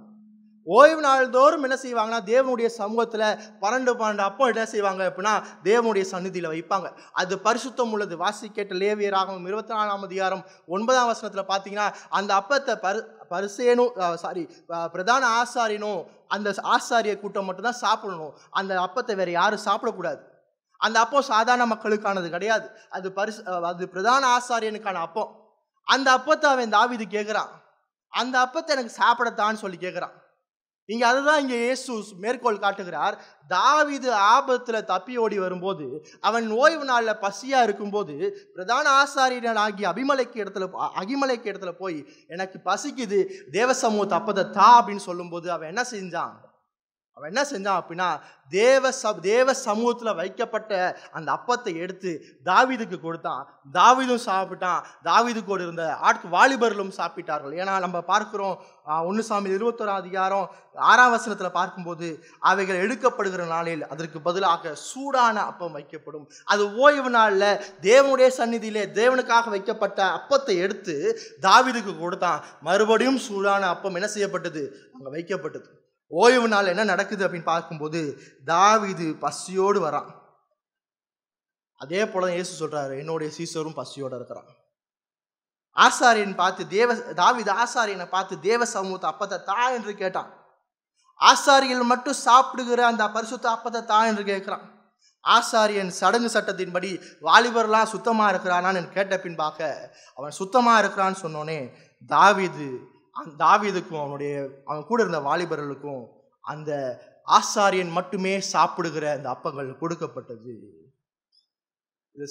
ஓய்வு நாள் தோறும் என்ன செய்வாங்கன்னா, தேவனுடைய சமூகத்தில் 12 அப்பம் என்ன செய்வாங்க அப்படின்னா தேவனுடைய சந்நிதியில் வைப்பாங்க. அது பரிசுத்தம் உள்ளது. வாசி கேட்ட லேவியராகமம் 24ஆம் அதிகாரம் 9ஆம் வசனத்தில் பார்த்தீங்கன்னா, அந்த அப்பத்தை பிரதான ஆசாரியனும் அந்த ஆசாரிய கூட்டம் மட்டும்தான் சாப்பிடணும். அந்த அப்பத்தை வேற யாரும் சாப்பிடக்கூடாது. அந்த அப்பம் சாதாரண மக்களுக்கானது கிடையாது. அது பிரதான ஆசாரியனுக்கான அப்பம். அந்த அப்பத்தை அவன் தாவீது கேட்குறான். அந்த அப்பத்தை எனக்கு சாப்பிடத்தான்னு சொல்லி கேட்குறான். இங்க அதுதான் இங்க இயேசு மேற்கோள் காட்டுகிறார். தாவீது ஆபத்துல தப்பி ஓடி வரும்போது, அவன் ஓய்வு நாளில் பசியா இருக்கும்போது, பிரதான ஆசாரியனாகி அகிமலேக்கு இடத்துல போய் எனக்கு பசிக்குது, தேவ சமூகத்தை அப்பத்தை தா அப்படின்னு சொல்லும்போது அவன் என்ன செஞ்சான் அப்படின்னா, தேவ சமூகத்தில் வைக்கப்பட்ட அந்த அப்பத்தை எடுத்து தாவீதுக்கு கொடுத்தான். தாவீதும் சாப்பிட்டான். தாவீது கூட இருந்த வாலிபர்களும் சாப்பிட்டார்கள். ஏன்னா நம்ம பார்க்கிறோம் 1 சாமுவேல் 21ஆம் அதிகாரம் 6ஆம் வசனத்தில் பார்க்கும்போது, அவைகள் எடுக்கப்படுகிற நாளில் அதற்கு பதிலாக சூடான அப்பம் வைக்கப்படும். அது ஓய்வு நாளில் தேவனுடைய சந்நிதியிலே தேவனுக்காக வைக்கப்பட்ட அப்பத்தை எடுத்து தாவீதுக்கு கொடுத்தான். மறுபடியும் சூடான அப்பம் என்ன செய்யப்பட்டது? அங்கே வைக்கப்பட்டது. ஓய்வு நாள் என்ன நடக்குது அப்படின்னு பார்க்கும்போது, தாவீது பசியோடு வரான். அதே போல இயேசு சொல்றாரு, என்னுடைய சீசரும் பசியோடு இருக்கிறான். தாவீது ஆசாரியனை பார்த்து தேவ சமூகத்தை அப்பத்தை தா என்று கேட்டான். ஆசாரியர்கள் மட்டும் சாப்பிடுகிற அந்த பரிசுத்த அப்பத்தை தான் என்று கேட்கிறான். ஆசாரியன் சடங்கு சட்டத்தின்படி வாலிபர்லாம் சுத்தமாக இருக்கிறானான்னு கேட்ட பின்பாக அவன் சுத்தமாக இருக்கிறான்னு சொன்னோன்னே தாவீதுக்கும் அவன் கூட இருந்த வாலிபர்களுக்கும் அந்த ஆசாரியன் மட்டுமே சாப்பிடுகிற அந்த அப்பங்கள் கொடுக்கப்பட்டது. இது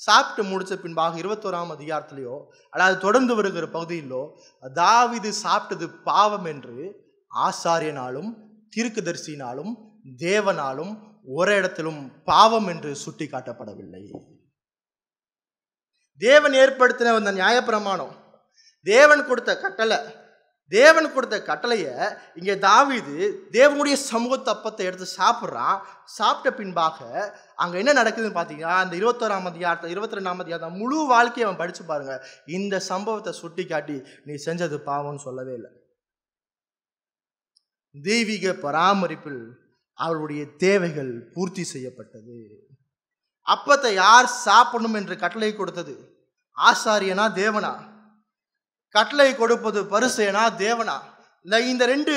சாப்பிட்டு முடிச்ச பின்பாக 21ஆம் அதிகாரத்திலேயோ அதாவது தொடர்ந்து வருகிற பகுதியிலோ தாவீது சாப்பிட்டது பாவம் என்று ஆசாரியனாலும் தீர்க்கதரிசியினாலும் தேவனாலும் ஒரு இடத்திலும் பாவம் என்று சுட்டி காட்டப்படவில்லை. தேவன் ஏற்படுத்தின அந்த நியாயப்பிரமாணம், தேவன் கொடுத்த கட்டளையை இங்கே தாவீது தேவனுடைய சமூகத்து அப்பத்தை எடுத்து சாப்பிட்றான். சாப்பிட்ட பின்பாக அங்கே என்ன நடக்குதுன்னு பார்த்தீங்கன்னா, அந்த 21ஆம் அதிகாரத்தை 22ஆம் அதிகாரத்தை முழு வாழ்க்கையை அவன் படித்து பாருங்க. இந்த சம்பவத்தை சுட்டி காட்டி நீ செஞ்சது பாவம்னு சொல்லவே இல்லை. தெய்வீக பராமரிப்பில் அவளுடைய தேவைகள் பூர்த்தி செய்யப்பட்டது. அப்பத்தை யார் சாப்பிடணும் என்று கட்டளை கொடுத்தது? ஆசாரியனா தேவனா? கட்டளை கொடுப்பது பரிசேயனா தேவனா? இந்த ரெண்டு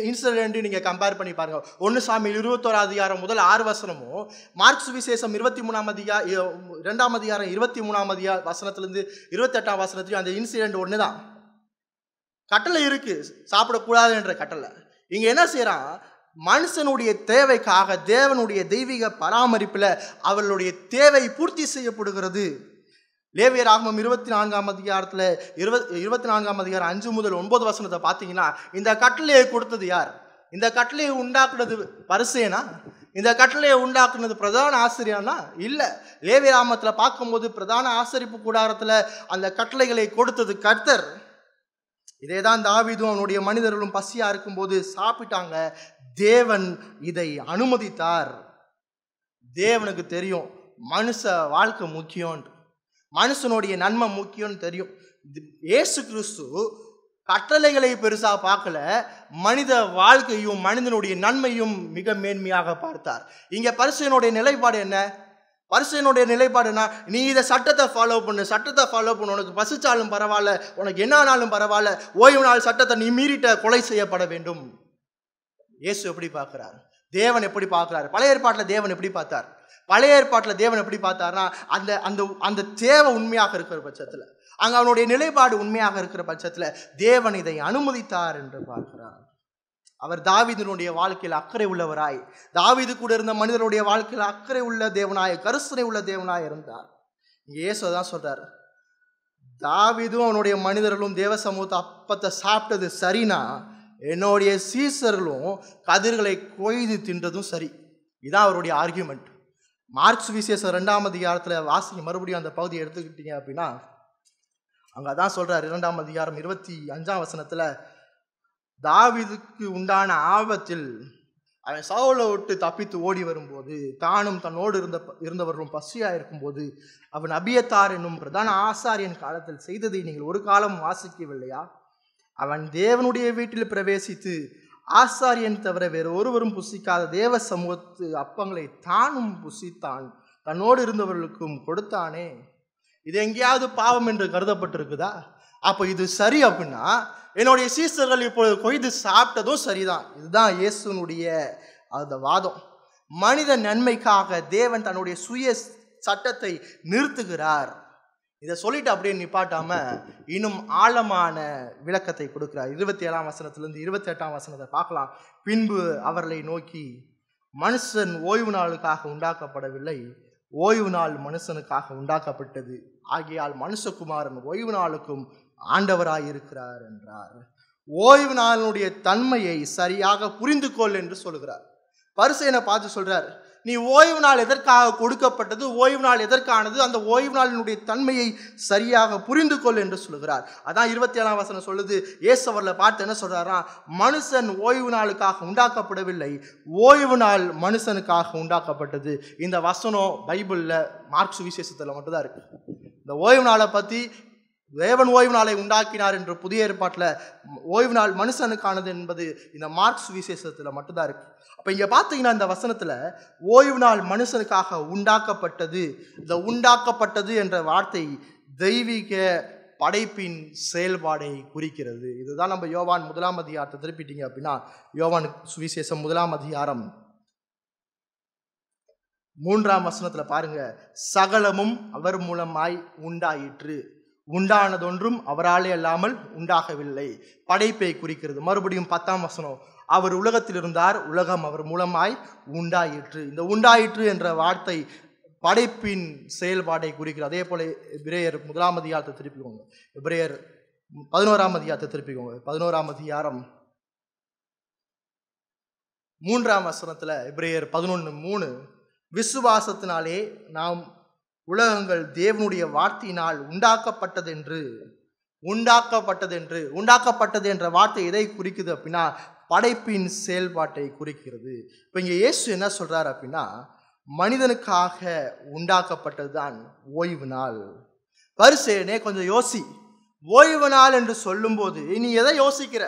இன்சிடென்ட் நீங்க கம்பேர் பண்ணி பாருங்க. 1 சாமுவேல் 21 அதிகாரம் முதல் 6 வசனமும், மார்க்ஸ் விசேஷம் 23ஆம் அதிகாரம் 2ஆம் அதிகாரம் 23ஆம் வசனத்திலிருந்து 28ஆம் வசனத்திலையும் அந்த இன்சிடென்ட் ஒண்ணுதான். கட்டளை இருக்கு, சாப்பிடக்கூடாது என்ற கட்டளை. இங்க என்ன செய்யறான்? மனுஷனுடைய தேவைக்காக தேவனுடைய தெய்வீக பராமரிப்பில் அவர்களுடைய தேவை பூர்த்தி செய்யப்படுகிறது. லேவியராகமம் 24ஆம் அதிகாரத்தில் 24ஆம் அதிகாரம் 5 முதல் 9 வசனத்தை பார்த்தீங்கன்னா, இந்த கட்டளையை கொடுத்தது யார்? இந்த கட்டளையை உண்டாக்குனது பரிசேயனா? இந்த கட்டளையை உண்டாக்குனது பிரதான ஆசிரியனா? இல்லை. லேவியராகமத்தில் பார்க்கும்போது பிரதான ஆசரிப்பு கூடாரத்தில் அந்த கட்டளைகளை கொடுத்தது கர்த்தர். இதே தான் தாவீதும் அவனுடைய மனிதர்களும் பசியா இருக்கும்போது சாப்பிட்டாங்க. தேவன் இதை அனுமதித்தார். தேவனுக்கு தெரியும் மனுஷ வாழ்க்கை முக்கியம், மனுஷனுடைய நன்மை முக்கியம்னு தெரியும். இயேசு கிறிஸ்து கட்டளைகளை பெருசா பார்க்கல, மனித வாழ்க்கையும் மனிதனுடைய நன்மையும் மிக மேன்மையாக பார்த்தார். இங்க பரிசேயனுடைய நிலைப்பாடு என்ன? பரிசேயனுடைய நிலைப்பாடு என்ன? நீ இதை சட்டத்தை ஃபாலோ பண்ணு, உனக்கு பசிச்சாலும் பரவாயில்ல, உனக்கு என்ன ஆனாலும் பரவாயில்ல, ஓய்வு நாள் சட்டத்தை நீ மீறிட்ட கொலை செய்யப்பட வேண்டும். இயேசு எப்படி பார்க்கிறார்? தேவன் எப்படி பார்க்கிறார்? பழைய ஏற்பாட்டில் தேவன் எப்படி பார்த்தார்? பழைய ஏற்பாட்டில் தேவன் எப்படி பார்த்தார்னா, அந்த அந்த அந்த தேவை உண்மையாக இருக்கிற பட்சத்தில், அங்கே அவனுடைய நிலைப்பாடு உண்மையாக இருக்கிற பட்சத்தில் தேவன் இதை அனுமதித்தார் என்று பார்க்கிறார். அவர் தாவீதினுடைய வாழ்க்கையில் அக்கறை உள்ளவராய், தாவீது கூட இருந்த மனிதனுடைய வாழ்க்கையில் அக்கறை உள்ள தேவனாய், கருசனை உள்ள தேவனாய் இருந்தார். இங்கே இயேசு தான் சொல்றார், தாவீதும் அவனுடைய மனிதர்களும் தேவ சமூகத்தை அப்பத்தை சாப்பிட்டது சரினா, என்னுடைய சீசர்களும் கதிர்களை கொய்து தின்றதும் சரி. இதான் அவருடைய ஆர்கியூமெண்ட். மார்க்ஸ் விசேஷம் 2ஆம் அதிகாரத்தில் வாசிங்க, மறுபடியும் அந்த பகுதியை எடுத்துக்கிட்டீங்க அப்படின்னா, அங்கே தான் சொல்றார் 2ஆம் அதிகாரம் 25ஆம் வசனத்தில், தாவீதுக்கு உண்டான ஆபத்தில் அவன் சவுலை விட்டு தப்பித்து ஓடி வரும்போது, தானும் தன்னோடு இருந்தவர்களும் பசியா இருக்கும்போது, அவன் அபியத்தார் என்னும் பிரதான ஆசாரியன் காலத்தில் செய்ததை நீங்கள் ஒரு காலம் வாசிக்கவில்லையா? அவன் தேவனுடைய வீட்டில் பிரவேசித்து ஆசாரியன் தவிர வேறு ஒருவரும் புசிக்காத தேவ சமூகத்து அப்பங்களை தானும் புசித்தான், தன்னோடு இருந்தவர்களுக்கும் கொடுத்தானே. இது எங்கேயாவது பாவம் என்று கருதப்பட்டிருக்குதா? அப்போ இது சரி அப்படின்னா, என்னுடைய சீசர்கள் இப்பொழுது கொய்து சாப்பிட்டதும் சரிதான். இதுதான் இயேசுனுடைய அந்த வாதம். மனித நன்மைக்காக தேவன் தன்னுடைய சுய சட்டத்தை நிறுத்துகிறார். இதை சொல்லிட்டு அப்படியே நிப்பாட்டாம இன்னும் ஆழமான விளக்கத்தை கொடுக்கிறார். 27ஆம் வசனத்திலிருந்து 28ஆம் வசனத்தை பார்க்கலாம். பின்பு அவர்களை நோக்கி, மனுஷன் ஓய்வு நாளுக்காக உண்டாக்கப்படவில்லை, ஓய்வு நாள் மனுஷனுக்காக உண்டாக்கப்பட்டது. ஆகையால் மனுஷகுமாரன் ஓய்வு நாளுக்கும் ஆண்டவராயிருக்கிறார் என்றார். ஓய்வு நாளினுடைய தன்மையை சரியாக புரிந்து கொள் என்று சொல்கிறார். பரிசேயனை பார்த்து சொல்றார், நீ ஓய்வு நாள் எதற்காக கொடுக்கப்பட்டது, ஓய்வு நாள் எதற்கானது, அந்த ஓய்வு நாளினுடைய தன்மையை சரியாக புரிந்து கொள் என்று சொல்லுகிறார். அதான் 27ஆம் வசனம் சொல்லுது. இயேசு அவர்களை பார்த்து என்ன சொல்றாரா, மனுஷன் ஓய்வு நாளுக்காக உண்டாக்கப்படவில்லை, ஓய்வு நாள் மனுஷனுக்காக உண்டாக்கப்பட்டது. இந்த வசனம் பைபிளில் மார்க்ஸ் விசேஷத்தில் மட்டும்தான் இருக்கு. இந்த ஓய்வு நாளை பற்றி, தேவன் ஓய்வு நாளை உண்டாக்கினார் என்ற புதிய ஏற்பாட்டில் ஓய்வு நாள் மனுஷனுக்கானது என்பது இந்த மார்க்ஸ் விசேஷத்தில் மட்டும்தான் இருக்கு. அப்போ இங்கே பார்த்தீங்கன்னா, இந்த வசனத்தில் ஓய்வு நாள் மனுஷனுக்காக உண்டாக்கப்பட்டது, இந்த உண்டாக்கப்பட்டது என்ற வார்த்தை தெய்வீக படைப்பின் செயல்பாடை குறிக்கிறது. இதுதான் நம்ம யோவான் 1 அதிகாரத்தை திருப்பிட்டீங்க அப்படின்னா, யோவான் சுவிசேஷம் 1 அதிகாரம் 3 பாருங்க, சகலமும் அவர் மூலமாய் உண்டாயிற்று, உண்டானதொன்றும் அவராலே அல்லாமல் உண்டாகவில்லை. படைப்பை குறிக்கிறது. மறுபடியும் 10 அவர் உலகத்தில் இருந்தார், உலகம் அவர் மூலமாய் உண்டாயிற்று. இந்த உண்டாயிற்று என்ற வார்த்தை படைப்பின் செயல்பாடை குறிக்கிறது. அதே போல எபிரேயர் 1 அதிகாரத்தை திருப்பிக்கோங்க. எபிரேயர் 11 அதிகாரத்தை திருப்பிக்கோங்க. 11 அதிகாரம் 3 எபிரேயர் 11:3, விசுவாசத்தினாலே நாம் உலகங்கள் தேவனுடைய வார்த்தையினால் உண்டாக்கப்பட்டது என்ற வார்த்தை எதை குறிக்குது அப்படின்னா, படைப்பின் செயல்பாட்டை குறிக்கிறது. இப்போ இங்கே இயேசு என்ன சொல்றாரு அப்படின்னா, மனிதனுக்காக உண்டாக்கப்பட்டது தான் ஓய்வு நாள். பரிசேயனே கொஞ்சம் யோசி. ஓய்வு நாள் என்று சொல்லும்போது நீ எதை யோசிக்கிற?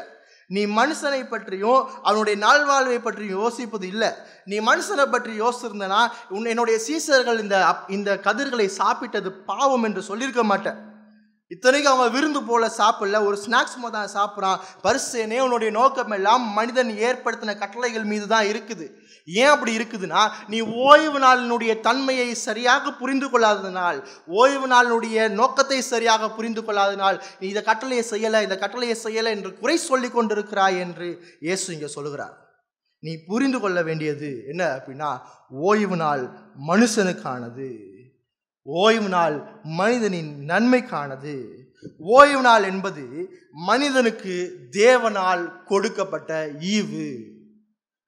நீ மனுஷனை பற்றியும் அவனுடைய நல்வாழ்வை பற்றியும் யோசிப்பது இல்லை. நீ மனுஷனை பற்றி யோசிச்சிருந்தனா என்னுடைய சீசர்கள் இந்த கதிர்களை சாப்பிட்டது பாவம் என்று சொல்லியிருக்க மாட்டேன். இத்தனைக்கு அவன் விருந்து போல சாப்பிடல, ஒரு ஸ்நாக்ஸ் தான் சாப்பிட்றான். பரிசேயனே, உன்னுடைய நோக்கம் எல்லாம் மனிதன் ஏற்படுத்தின கட்டளைகள் மீது தான் இருக்குது. ஏன் அப்படி இருக்குதுன்னா, நீ ஓய்வு நாளினுடைய தன்மையை சரியாக புரிந்து கொள்ளாததினால், ஓய்வு நாளினுடைய நோக்கத்தை சரியாக புரிந்து கொள்ளாததினால் நீ இந்த கட்டளையை செய்யலை என்று குறை சொல்லி கொண்டிருக்கிறாய் என்று இயேசு இங்கே சொல்லுகிறார். நீ புரிந்து கொள்ள வேண்டியது என்ன அப்படின்னா, ஓய்வு நாள் மனுஷனுக்கானது. ஓய்வு நாள் மனிதனின் நன்மைக்கானது. ஓய்வு நாள் என்பது மனிதனுக்கு தேவனால் கொடுக்கப்பட்ட ஈவு.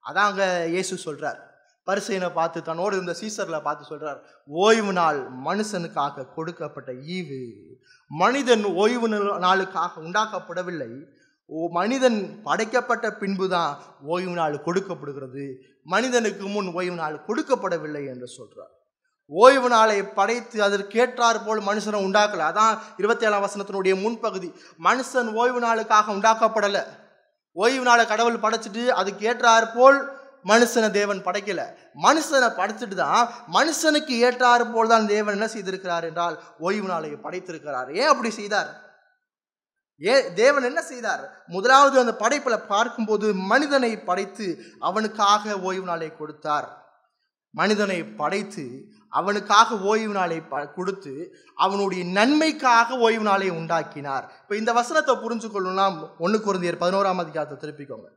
அதாங்க இயேசு சொல்றார். பரிசேயனை பார்த்து, தன்னோடு இருந்த சீசர்களை பார்த்து சொல்றார், ஓய்வு நாள் மனுஷனுக்காக கொடுக்கப்பட்ட ஈவு. மனிதன் ஓய்வு நாளுக்காக உண்டாக்கப்படவில்லை. மனிதன் படைக்கப்பட்ட பின்புதான் ஓய்வு நாள் கொடுக்கப்படுகிறது. மனிதனுக்கு முன் ஓய்வு நாள் கொடுக்கப்படவில்லை என்று சொல்றார். ஓய்வு நாளை படைத்து அதற்கேற்றார் போல் மனுஷனை உண்டாக்கல. அதான் 27 முன்பகுதி. மனுஷன் ஓய்வு நாளுக்காக உண்டாக்கப்படலை. ஓய்வு நாளை கடவுள் படைச்சிட்டு அதுக்கு ஏற்றார் போல் மனுஷனை தேவன் படைக்கல. மனுஷனை படைச்சிட்டு தான் மனுஷனுக்கு ஏற்றார் போல் தான் தேவன் என்ன செய்திருக்கிறார் என்றால் ஓய்வு நாளை படைத்திருக்கிறார். ஏன் அப்படி செய்தார்? தேவன் என்ன செய்தார்? முதலாவது அந்த படைப்புல பார்க்கும்போது மனிதனை படைத்து அவனுக்காக ஓய்வு நாளை கொடுத்தார். மனிதனை படைத்து அவனுக்காக ஓய்வு நாளை கொடுத்து அவனுடைய நன்மைக்காக ஓய்வு நாளை உண்டாக்கினார். இப்போ இந்த வசனத்தை புரிஞ்சு கொள்ளணும்னா 1 கொரிந்தியர் 11 அதிகாரத்தை திருப்பிக்கோங்க.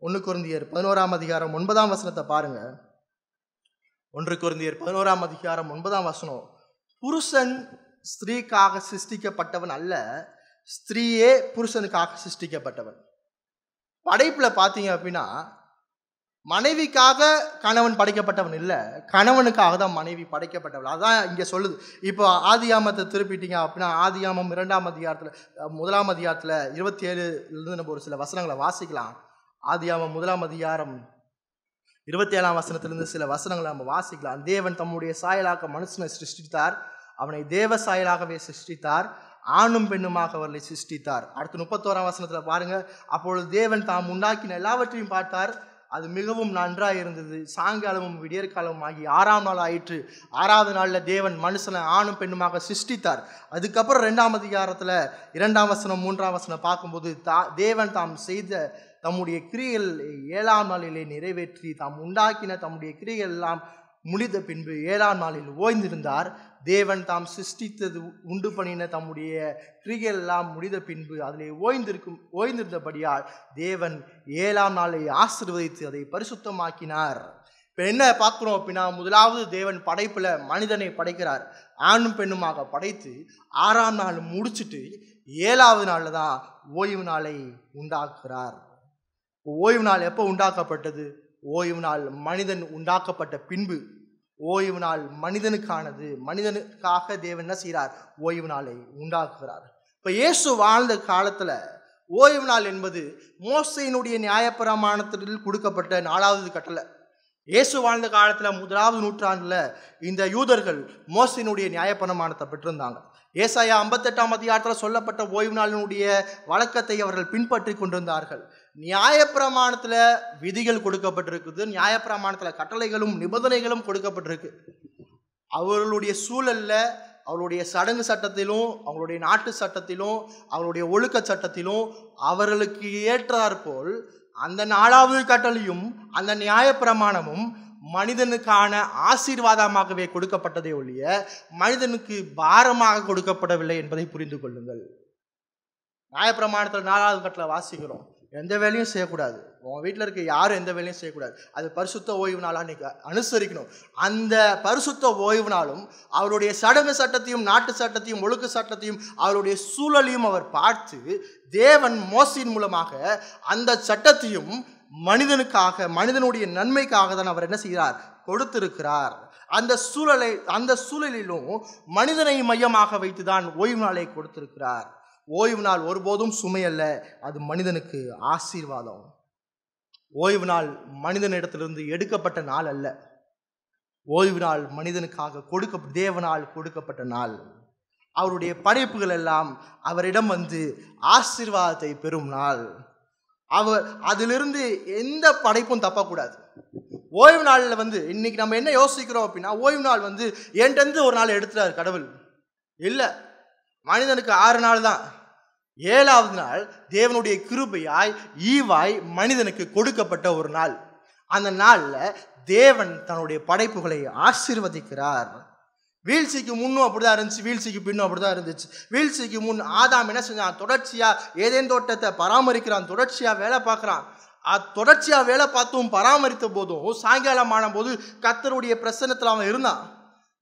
1 கொரிந்தியர் 11 அதிகாரம் 9 பாருங்க. 1 கொரிந்தியர் 11 அதிகாரம் 9 புருஷன் ஸ்திரீக்காக சிருஷ்டிக்கப்பட்டவன் அல்ல, ஸ்திரீயே புருஷனுக்காக சிருஷ்டிக்கப்பட்டவன். படைப்புல பார்த்தீங்க அப்படின்னா, மனைவிக்காக கணவன் படைக்கப்பட்டவன் இல்லை, கணவனுக்காக தான் மனைவி படைக்கப்பட்டவள். அதான் இங்கே சொல்லுது. இப்போ ஆதியாமத்தை திருப்பிட்டீங்க அப்படின்னா, ஆதியாமம் 2 அதிகாரத்தில் 1 அதிகாரத்தில் 27 நம்ம ஒரு சில வசனங்களை வாசிக்கலாம். ஆதியாமம் 1 அதிகாரம் 27 சில வசனங்களை நம்ம வாசிக்கலாம். தேவன் தம்முடைய சாயலாக மனுஷனை சிருஷ்டித்தார், அவனை தேவ சாயலாகவே சிருஷ்டித்தார், ஆணும் பெண்ணுமாக அவர்களை சிருஷ்டித்தார். அடுத்து 31 பாருங்க, அப்பொழுது தேவன் தாம் உண்டாக்கின எல்லாவற்றையும் பார்த்தார், அது மிகவும் நன்றாக இருந்தது. சாயங்காலமும் விடியற்காலமும் ஆகி 6ஆம் நாள் ஆயிற்று. 6வது நாளில் தேவன் மனுஷனை ஆணும் பெண்ணுமாக சிருஷ்டித்தார். அதுக்கப்புறம் 2 அதிகாரத்தில் 2 3 பார்க்கும்போது தேவன் தாம் செய்த தம்முடைய கிரியைகள் 7ஆம் நாளிலே நிறைவேற்றி தாம் உண்டாக்கின தம்முடைய கிரியைகள் எல்லாம் முடிந்த பின்பு 7ஆம் நாளில் ஓய்ந்திருந்தார். தேவன் தாம் சிருஷ்டித்தது உண்டு பண்ணின தம்முடைய கிரியைகள் எல்லாம் முடிந்த பின்பு அதிலே ஓய்ந்திருந்தபடியால் தேவன் 7ஆம் நாளை ஆசீர்வதித்து அதை பரிசுத்தமாக்கினார். இப்போ என்ன பார்க்குறோம் அப்படின்னா, முதலாவது தேவன் படைப்பில் மனிதனை படைக்கிறார், ஆணும் பெண்ணுமாக படைத்து 6ஆம் நாள் முடிச்சுட்டு 7வது நாளில் தான் ஓய்வு நாளை உண்டாக்குறார். ஓய்வு நாள் எப்போ உண்டாக்கப்பட்டது? ஓய்வு நாள் மனிதன் உண்டாக்கப்பட்ட பின்பு. ஓய்வு நாள் மனிதனுக்கானது. மனிதனுக்காக தேவன் என்ன செய்கிறார்? ஓய்வு நாளை உண்டாக்குகிறார். இப்போ இயேசு வாழ்ந்த காலத்தில் ஓய்வு நாள் என்பது மோசேயினுடைய நியாயப்பிரமாணத்தில் கொடுக்கப்பட்ட 4வது கட்டளை. இயேசு வாழ்ந்த காலத்தில் 1வது நூற்றாண்டில் இந்த யூதர்கள் மோசேயினுடைய நியாயப்பிரமாணத்தை பெற்றிருந்தாங்க. ஏசாயா 58ஆம் அதிகாரத்தில் சொல்லப்பட்ட ஓய்வு நாளினுடைய வழக்கத்தை அவர்கள் பின்பற்றி கொண்டிருந்தார்கள். நியாயப்பிரமாணத்தில் விதிகள் கொடுக்கப்பட்டிருக்குது, நியாயப்பிரமாணத்தில் கட்டளைகளும் நிபந்தனைகளும் கொடுக்கப்பட்டிருக்கு. அவர்களுடைய சூழல்ல அவருடைய சடங்கு சட்டத்திலும் அவங்களுடைய நாட்டு சட்டத்திலும் அவருடைய ஒழுக்க சட்டத்திலும் அவர்களுக்கு ஏற்றாற்போல் அந்த 4வது கட்டளையும் அந்த நியாயப்பிரமாணமும் மனிதனுக்கான ஆசீர்வாதமாகவே கொடுக்கப்பட்டதை ஒழிய மனிதனுக்கு பாரமாக கொடுக்கப்படவில்லை என்பதை புரிந்து கொள்ளுங்கள். நியாயப்பிரமாணத்தில் 4வது கட்டளை வாசிக்கிறோம், எந்த வேலையும் செய்யக்கூடாது, உன் வீட்டில் இருக்க யாரும் எந்த வேலையும் செய்யக்கூடாது, அது பரிசுத்த ஓய்வு நாளாக நீங்க அனுசரிக்கணும். அந்த பரிசுத்த ஓய்வு நாளும் அவருடைய சடங்கு சட்டத்தையும் நாட்டு சட்டத்தையும் ஒழுக்க சட்டத்தையும் அவருடைய சூழலையும் அவர் பார்த்து தேவன் மோசையின் மூலமாக அந்த சட்டத்தையும் மனிதனுக்காக மனிதனுடைய நன்மைக்காக தான் அவர் என்ன செய்கிறார், கொடுத்திருக்கிறார். அந்த சூழலிலும் மனிதனை மையமாக வைத்துதான் ஓய்வு நாளை கொடுத்திருக்கிறார். ஓய்வு நாள் ஒருபோதும் சுமையல்ல, அது மனிதனுக்கு ஆசீர்வாதம். ஓய்வு நாள் மனிதனிடத்திலிருந்து எடுக்கப்பட்ட நாள் அல்ல, ஓய்வு நாள் மனிதனுக்காக தேவனால் கொடுக்கப்பட்ட நாள். அவருடைய படைப்புகள் எல்லாம் அவரிடம் வந்து ஆசீர்வாதத்தை பெறும் நாள். அவர் அதிலிருந்து எந்த படைப்பும் தப்பக்கூடாது. ஓய்வு நாளில் வந்து இன்னைக்கு நம்ம என்ன யோசிக்கிறோம் அப்படின்னா, ஓய்வு நாள் வந்து என்கிட்ட ஒரு நாள் எடுத்துட்டாரு கடவுள் இல்லை, மனிதனுக்கு 6 நாள் தான். 7வது நாள் தேவனுடைய கிருபையாய் ஈவாய் மனிதனுக்கு கொடுக்கப்பட்ட ஒரு நாள். அந்த நாளில் தேவன் தன்னுடைய படைப்புகளை ஆசீர்வதிக்கிறார். வீழ்ச்சிக்கு முன்னும் அப்படிதான் இருந்துச்சு, வீழ்ச்சிக்கு பின்னும் அப்படிதான் இருந்துச்சு. வீழ்ச்சிக்கு முன் ஆதாம் என்ன செஞ்சான், தொடர்ச்சியா ஏதேன் தோட்டத்தை பராமரிக்கிறான், தொடர்ச்சியா வேலை பார்க்குறான். தொடர்ச்சியா வேலை பார்த்தும் பராமரித்த போதும் சாயங்காலம் ஆன போது கர்த்தருடைய பிரசன்னத்தில் அவன் இருந்தான்.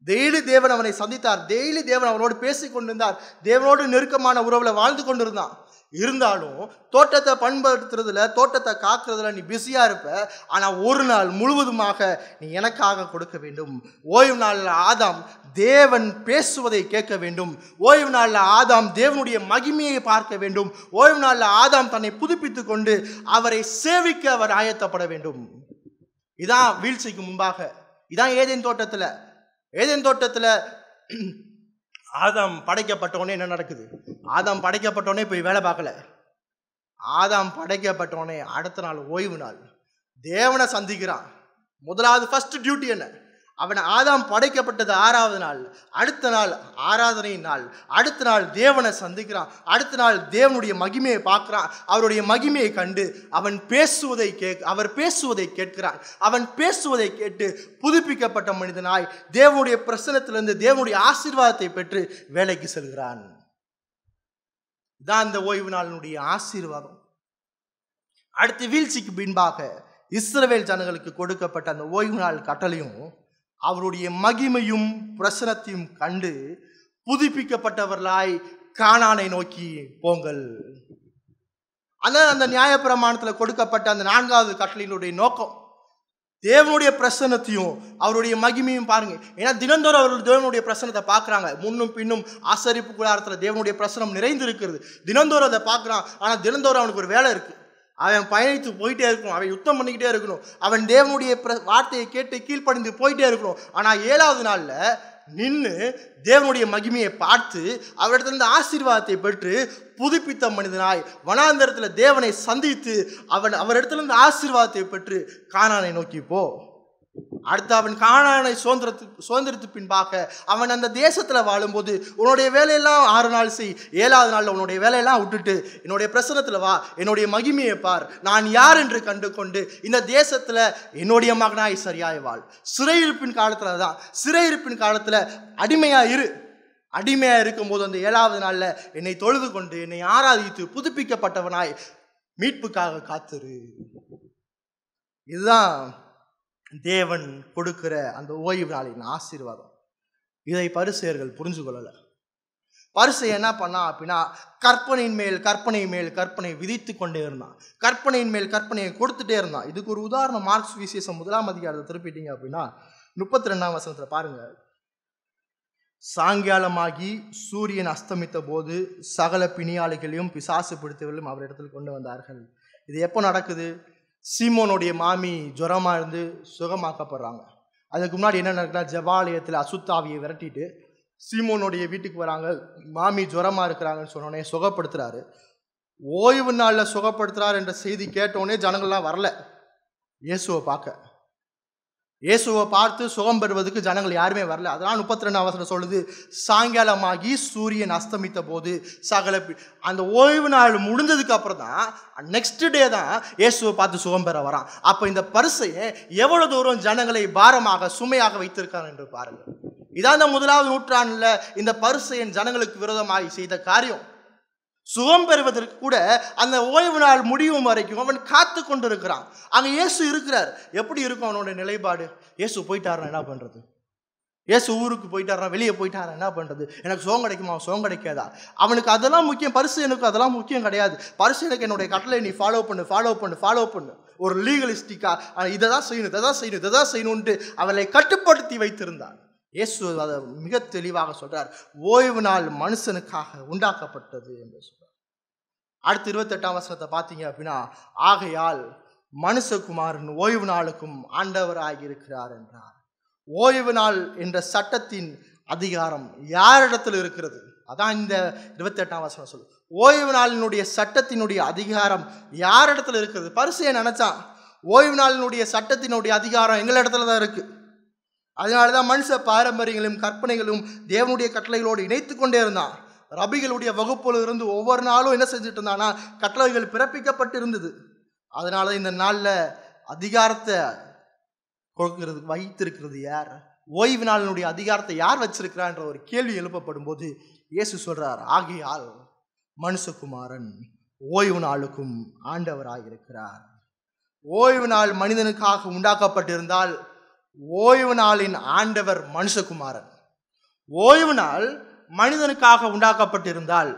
டெய்லி தேவன் அவனை சந்தித்தார், டெய்லி தேவன் அவனோடு பேசி கொண்டிருந்தார், தேவனோடு நெருக்கமான உறவுல வாழ்ந்து கொண்டிருந்தான். இருந்தாலும் தோட்டத்தை பண்படுத்துறதுல தோட்டத்தை காக்குறதுல நீ பிஸியா இருப்ப. ஆனா ஒரு நாள் முழுவதுமாக நீ எனக்காக கொடுக்க வேண்டும். ஓய்வு நாளில் ஆதாம் தேவன் பேசுவதை கேட்க வேண்டும். ஓய்வு நாளில் ஆதாம் தேவனுடைய மகிமையை பார்க்க வேண்டும். ஓய்வு நாளில் ஆதாம் தன்னை புதுப்பித்துக் கொண்டு அவரை சேவிக்க அவர் ஆயத்தப்பட வேண்டும். இதான் வீழ்ச்சிக்கு முன்பாக. இதான் ஏதேன் தோட்டத்தில் ஆதாம் படைக்கப்பட்டவனே என்ன நடக்குது, ஆதாம் படைக்கப்பட்டவனே போய் வேலை பார்க்கல. ஆதாம் படைக்கப்பட்டவனே அடுத்த நாள் ஓய்வு நாள் தேவனை சந்திக்கிறான். முதலாவது ஃபர்ஸ்ட் டியூட்டி என்ன, அவன் ஆதாம் படைக்கப்பட்டது 6வது நாள், அடுத்த நாள் ஆராதனை நாள், அடுத்த நாள் தேவனை சந்திக்கிறான், அடுத்த நாள் தேவனுடைய மகிமையை பார்க்கிறான். அவருடைய மகிமையை கண்டு அவர் பேசுவதை கேட்கிறான். அவன் பேசுவதை கேட்டு புதுப்பிக்கப்பட்ட மனிதனாய் தேவனுடைய பிரசன்னத்திலிருந்து தேவனுடைய ஆசீர்வாதத்தை பெற்று வேலைக்கு செல்கிறான். இதான் அந்த ஓய்வு நாளினுடைய ஆசீர்வாதம். அடுத்து வீழ்ச்சிக்கு பின்பாக இஸ்ரவேல் ஜனங்களுக்கு கொடுக்கப்பட்ட அந்த ஓய்வு நாள் கட்டளையும் அவருடைய மகிமையும் பிரசனத்தையும் கண்டு புதுப்பிக்கப்பட்டவர்களாய் கானானை நோக்கி போங்கள். அந்த நியாயப்பிரமாணத்தில் கொடுக்கப்பட்ட அந்த 4வது கட்டளையினுடைய நோக்கம் தேவனுடைய பிரசன்னத்தையும் அவருடைய மகிமையும் பாருங்க. ஏன்னா தினந்தோறும் அவர்கள் தேவனுடைய பிரசனத்தை பார்க்குறாங்க. முன்னும் பின்னும் ஆசரிப்பு கூடாரத்தில் தேவனுடைய பிரசனம் நிறைந்து இருக்கிறது. தினந்தோறும் அதை பார்க்குறான். ஆனால் தினந்தோறும் அவனுக்கு ஒரு வேலை இருக்குது. அவன் பயணித்து போயிட்டே இருக்கணும், அவன் யுத்தம் பண்ணிக்கிட்டே இருக்கணும், அவன் தேவனுடைய வார்த்தையை கேட்டு கீழ்ப்படிந்து போயிட்டே இருக்கணும். ஆனால் 7வது நாளில் நின்று தேவனுடைய மகிமையை பார்த்து அவரிடத்திலிருந்து ஆசீர்வாதத்தை பெற்று புதுப்பித்த மனிதனாய் வனாந்தரத்தில் தேவனை சந்தித்து அவரிடத்திலிருந்து ஆசீர்வாதத்தை பெற்று கானானை நோக்கி போ. அடுத்து அவன் கானானை சுதந்திரத்து பின்பாக அவன் அந்த தேசத்தில் வாழும்போது உன்னுடைய வேலையெல்லாம் 6 நாள் செய், 7வது நாளில் உன்னுடைய வேலையெல்லாம் விட்டுட்டு என்னுடைய பிரசனத்தில் வா, என்னுடைய மகிமையை பார், நான் யார் என்று கண்டு கொண்டு இந்த தேசத்தில் என்னுடைய மகனாய் சரியாய் வாழ். சிறையிருப்பின் காலத்தில் தான், சிறையிருப்பின் காலத்தில் அடிமையாக இருக்கும்போது அந்த 7வது நாளில் என்னை தொழுது கொண்டு என்னை ஆராதித்து புதுப்பிக்கப்பட்டவனாய் மீட்புக்காக காத்திரு. இதுதான் தேவன் கொடுக்கிற அந்த ஓய்வு நாளின் ஆசீர்வாதம். இதை பரிசேயர்கள் புரிஞ்சு கொள்ளல. பரிசேயன் என்ன பண்ணா அப்படின்னா கற்பனையின் மேல் கற்பனை விதித்து கொண்டே இருந்தான். கற்பனையின் மேல் கற்பனையை கொடுத்துட்டே இருந்தான். இதுக்கு ஒரு உதாரணம் மார்க்ஸ் விசேஷம் 1ஆம் அதிகாரத்தை திருப்பிட்டீங்க அப்படின்னா 32ஆம் வசனத்துல பாருங்க. சாயங்காலமாகி சூரியன் அஸ்தமித்த போது சகல பிணியாளிகளையும் பிசாசு பிடித்தவர்களும் அவரிடத்தில் கொண்டு வந்தார்கள். இது எப்போ நடக்குது? சீமோனுடைய மாமி ஜுரமாக இருந்து சுகமாக்கப்படுறாங்க. அதுக்கு முன்னாடி என்ன நடக்குதுன்னா ஜெபாலயத்தில் அசுத்தாவியை விரட்டிட்டு சீமோனுடைய வீட்டுக்கு வராங்க. மாமி ஜுரமாக இருக்கிறாங்கன்னு சொன்னோடனே சுகப்படுத்துறாரு. ஓய்வு நாளில் சுகப்படுத்துறாரு என்ற செய்தி கேட்டோடனே ஜனங்கள்லாம் வரல இயேசுவை பார்க்க. இயேசுவை பார்த்து சுகம் பெறுவதற்கு ஜனங்கள் யாருமே வரல. அதனால் 32 வசனம் சொல்லுது, சாயங்காலமாகி சூரியன் அஸ்தமித்த போது சகல அந்த ஓய்வு நாள் முடிஞ்சதுக்கு அப்புறம் தான் நெக்ஸ்ட் டே தான் இயேசுவை பார்த்து சுகம் பெற வரான். அப்போ இந்த பரிசேயன் எவ்வளவு தூரம் ஜனங்களை பாரமாக சுமையாக வைத்திருக்கான் என்று பாருங்கள். இதான் இந்த 1வது நூற்றாண்டுல இந்த பரிசேயன் ஜனங்களுக்கு விரோதமாய் செய்த காரியம். சுகம் பெறுவதற்கு கூட அந்த ஓய்வு நாள் முடியும் வரைக்கும் அவன் காத்து கொண்டு இருக்கிறான். அங்க இயேசு இருக்கிறார். எப்படி இருக்கும் அவனோட நிலைப்பாடு? இயேசு போயிட்டாருன்னா என்ன பண்றது? இயேசு ஊருக்கு போயிட்டாரா, வெளியே போயிட்டாரா, என்ன பண்றது? எனக்கு சுகம் கிடைக்குமா, சுகம் கிடைக்காதா? அவனுக்கு அதெல்லாம் முக்கியம். பரிசேயனுக்கு அதெல்லாம் முக்கியம் கிடையாது. பரிசேயனுக்கு என்னுடைய கட்டளை நீ ஃபாலோ பண்ணு. ஒரு லீகலிஸ்டிக்கா இதை தான் செய்யணும்ட்டு அவளை கட்டுப்படுத்தி வைத்திருந்தான். இயேசு அதை மிக தெளிவாக சொல்றார். ஓய்வு நாள் மனுஷனுக்காக உண்டாக்கப்பட்டது என்று சொல்றார். அடுத்து 28ஆம் வசனத்தை பார்த்தீங்க அப்படின்னா, ஆகையால் மனுஷகுமாரன் ஓய்வு நாளுக்கும் ஆண்டவராகி இருக்கிறார் என்றார். ஓய்வு நாள் என்ற சட்டத்தின் அதிகாரம் யாரிடத்தில் இருக்கிறது? அதான் இந்த 28ஆம் வசனம் சொல்லு. ஓய்வு நாளினுடைய சட்டத்தினுடைய அதிகாரம் யாரிடத்தில் இருக்கிறது? பரிசேயன் நினைச்சான் ஓய்வு நாளினுடைய சட்டத்தினுடைய அதிகாரம் எங்களிடத்துல தான் இருக்கு. அதனாலதான் மனுஷ பாரம்பரியங்களும் கற்பனைகளும் தேவனுடைய கட்டளைகளோடு இணைத்து கொண்டே இருந்தான். ரபிகளுடைய வகுப்புல இருந்து ஒவ்வொரு நாளும் என்ன செஞ்சுட்டு இருந்தானா, கட்டளைகள் பிறப்பிக்கப்பட்டு இருந்தது. அதனால இந்த நாள்ல அதிகாரத்தை கொடுக்கிறது வைத்திருக்கிறது யார்? ஓய்வு நாளினுடைய அதிகாரத்தை யார் வச்சிருக்கிறார் என்ற ஒரு கேள்வி எழுப்பப்படும் போது இயேசு சொல்றார், ஆகையால் மனுஷகுமாரன் ஓய்வு நாளுக்கும் ஆண்டவராயிருக்கிறார். ஓய்வு நாள் மனிதனுக்காக உண்டாக்கப்பட்டிருந்தால் ஓய்வு நாளின் ஆண்டவர் மனுஷகுமாரன். ஓய்வு நாள் மனிதனுக்காக உண்டாக்கப்பட்டிருந்தால்,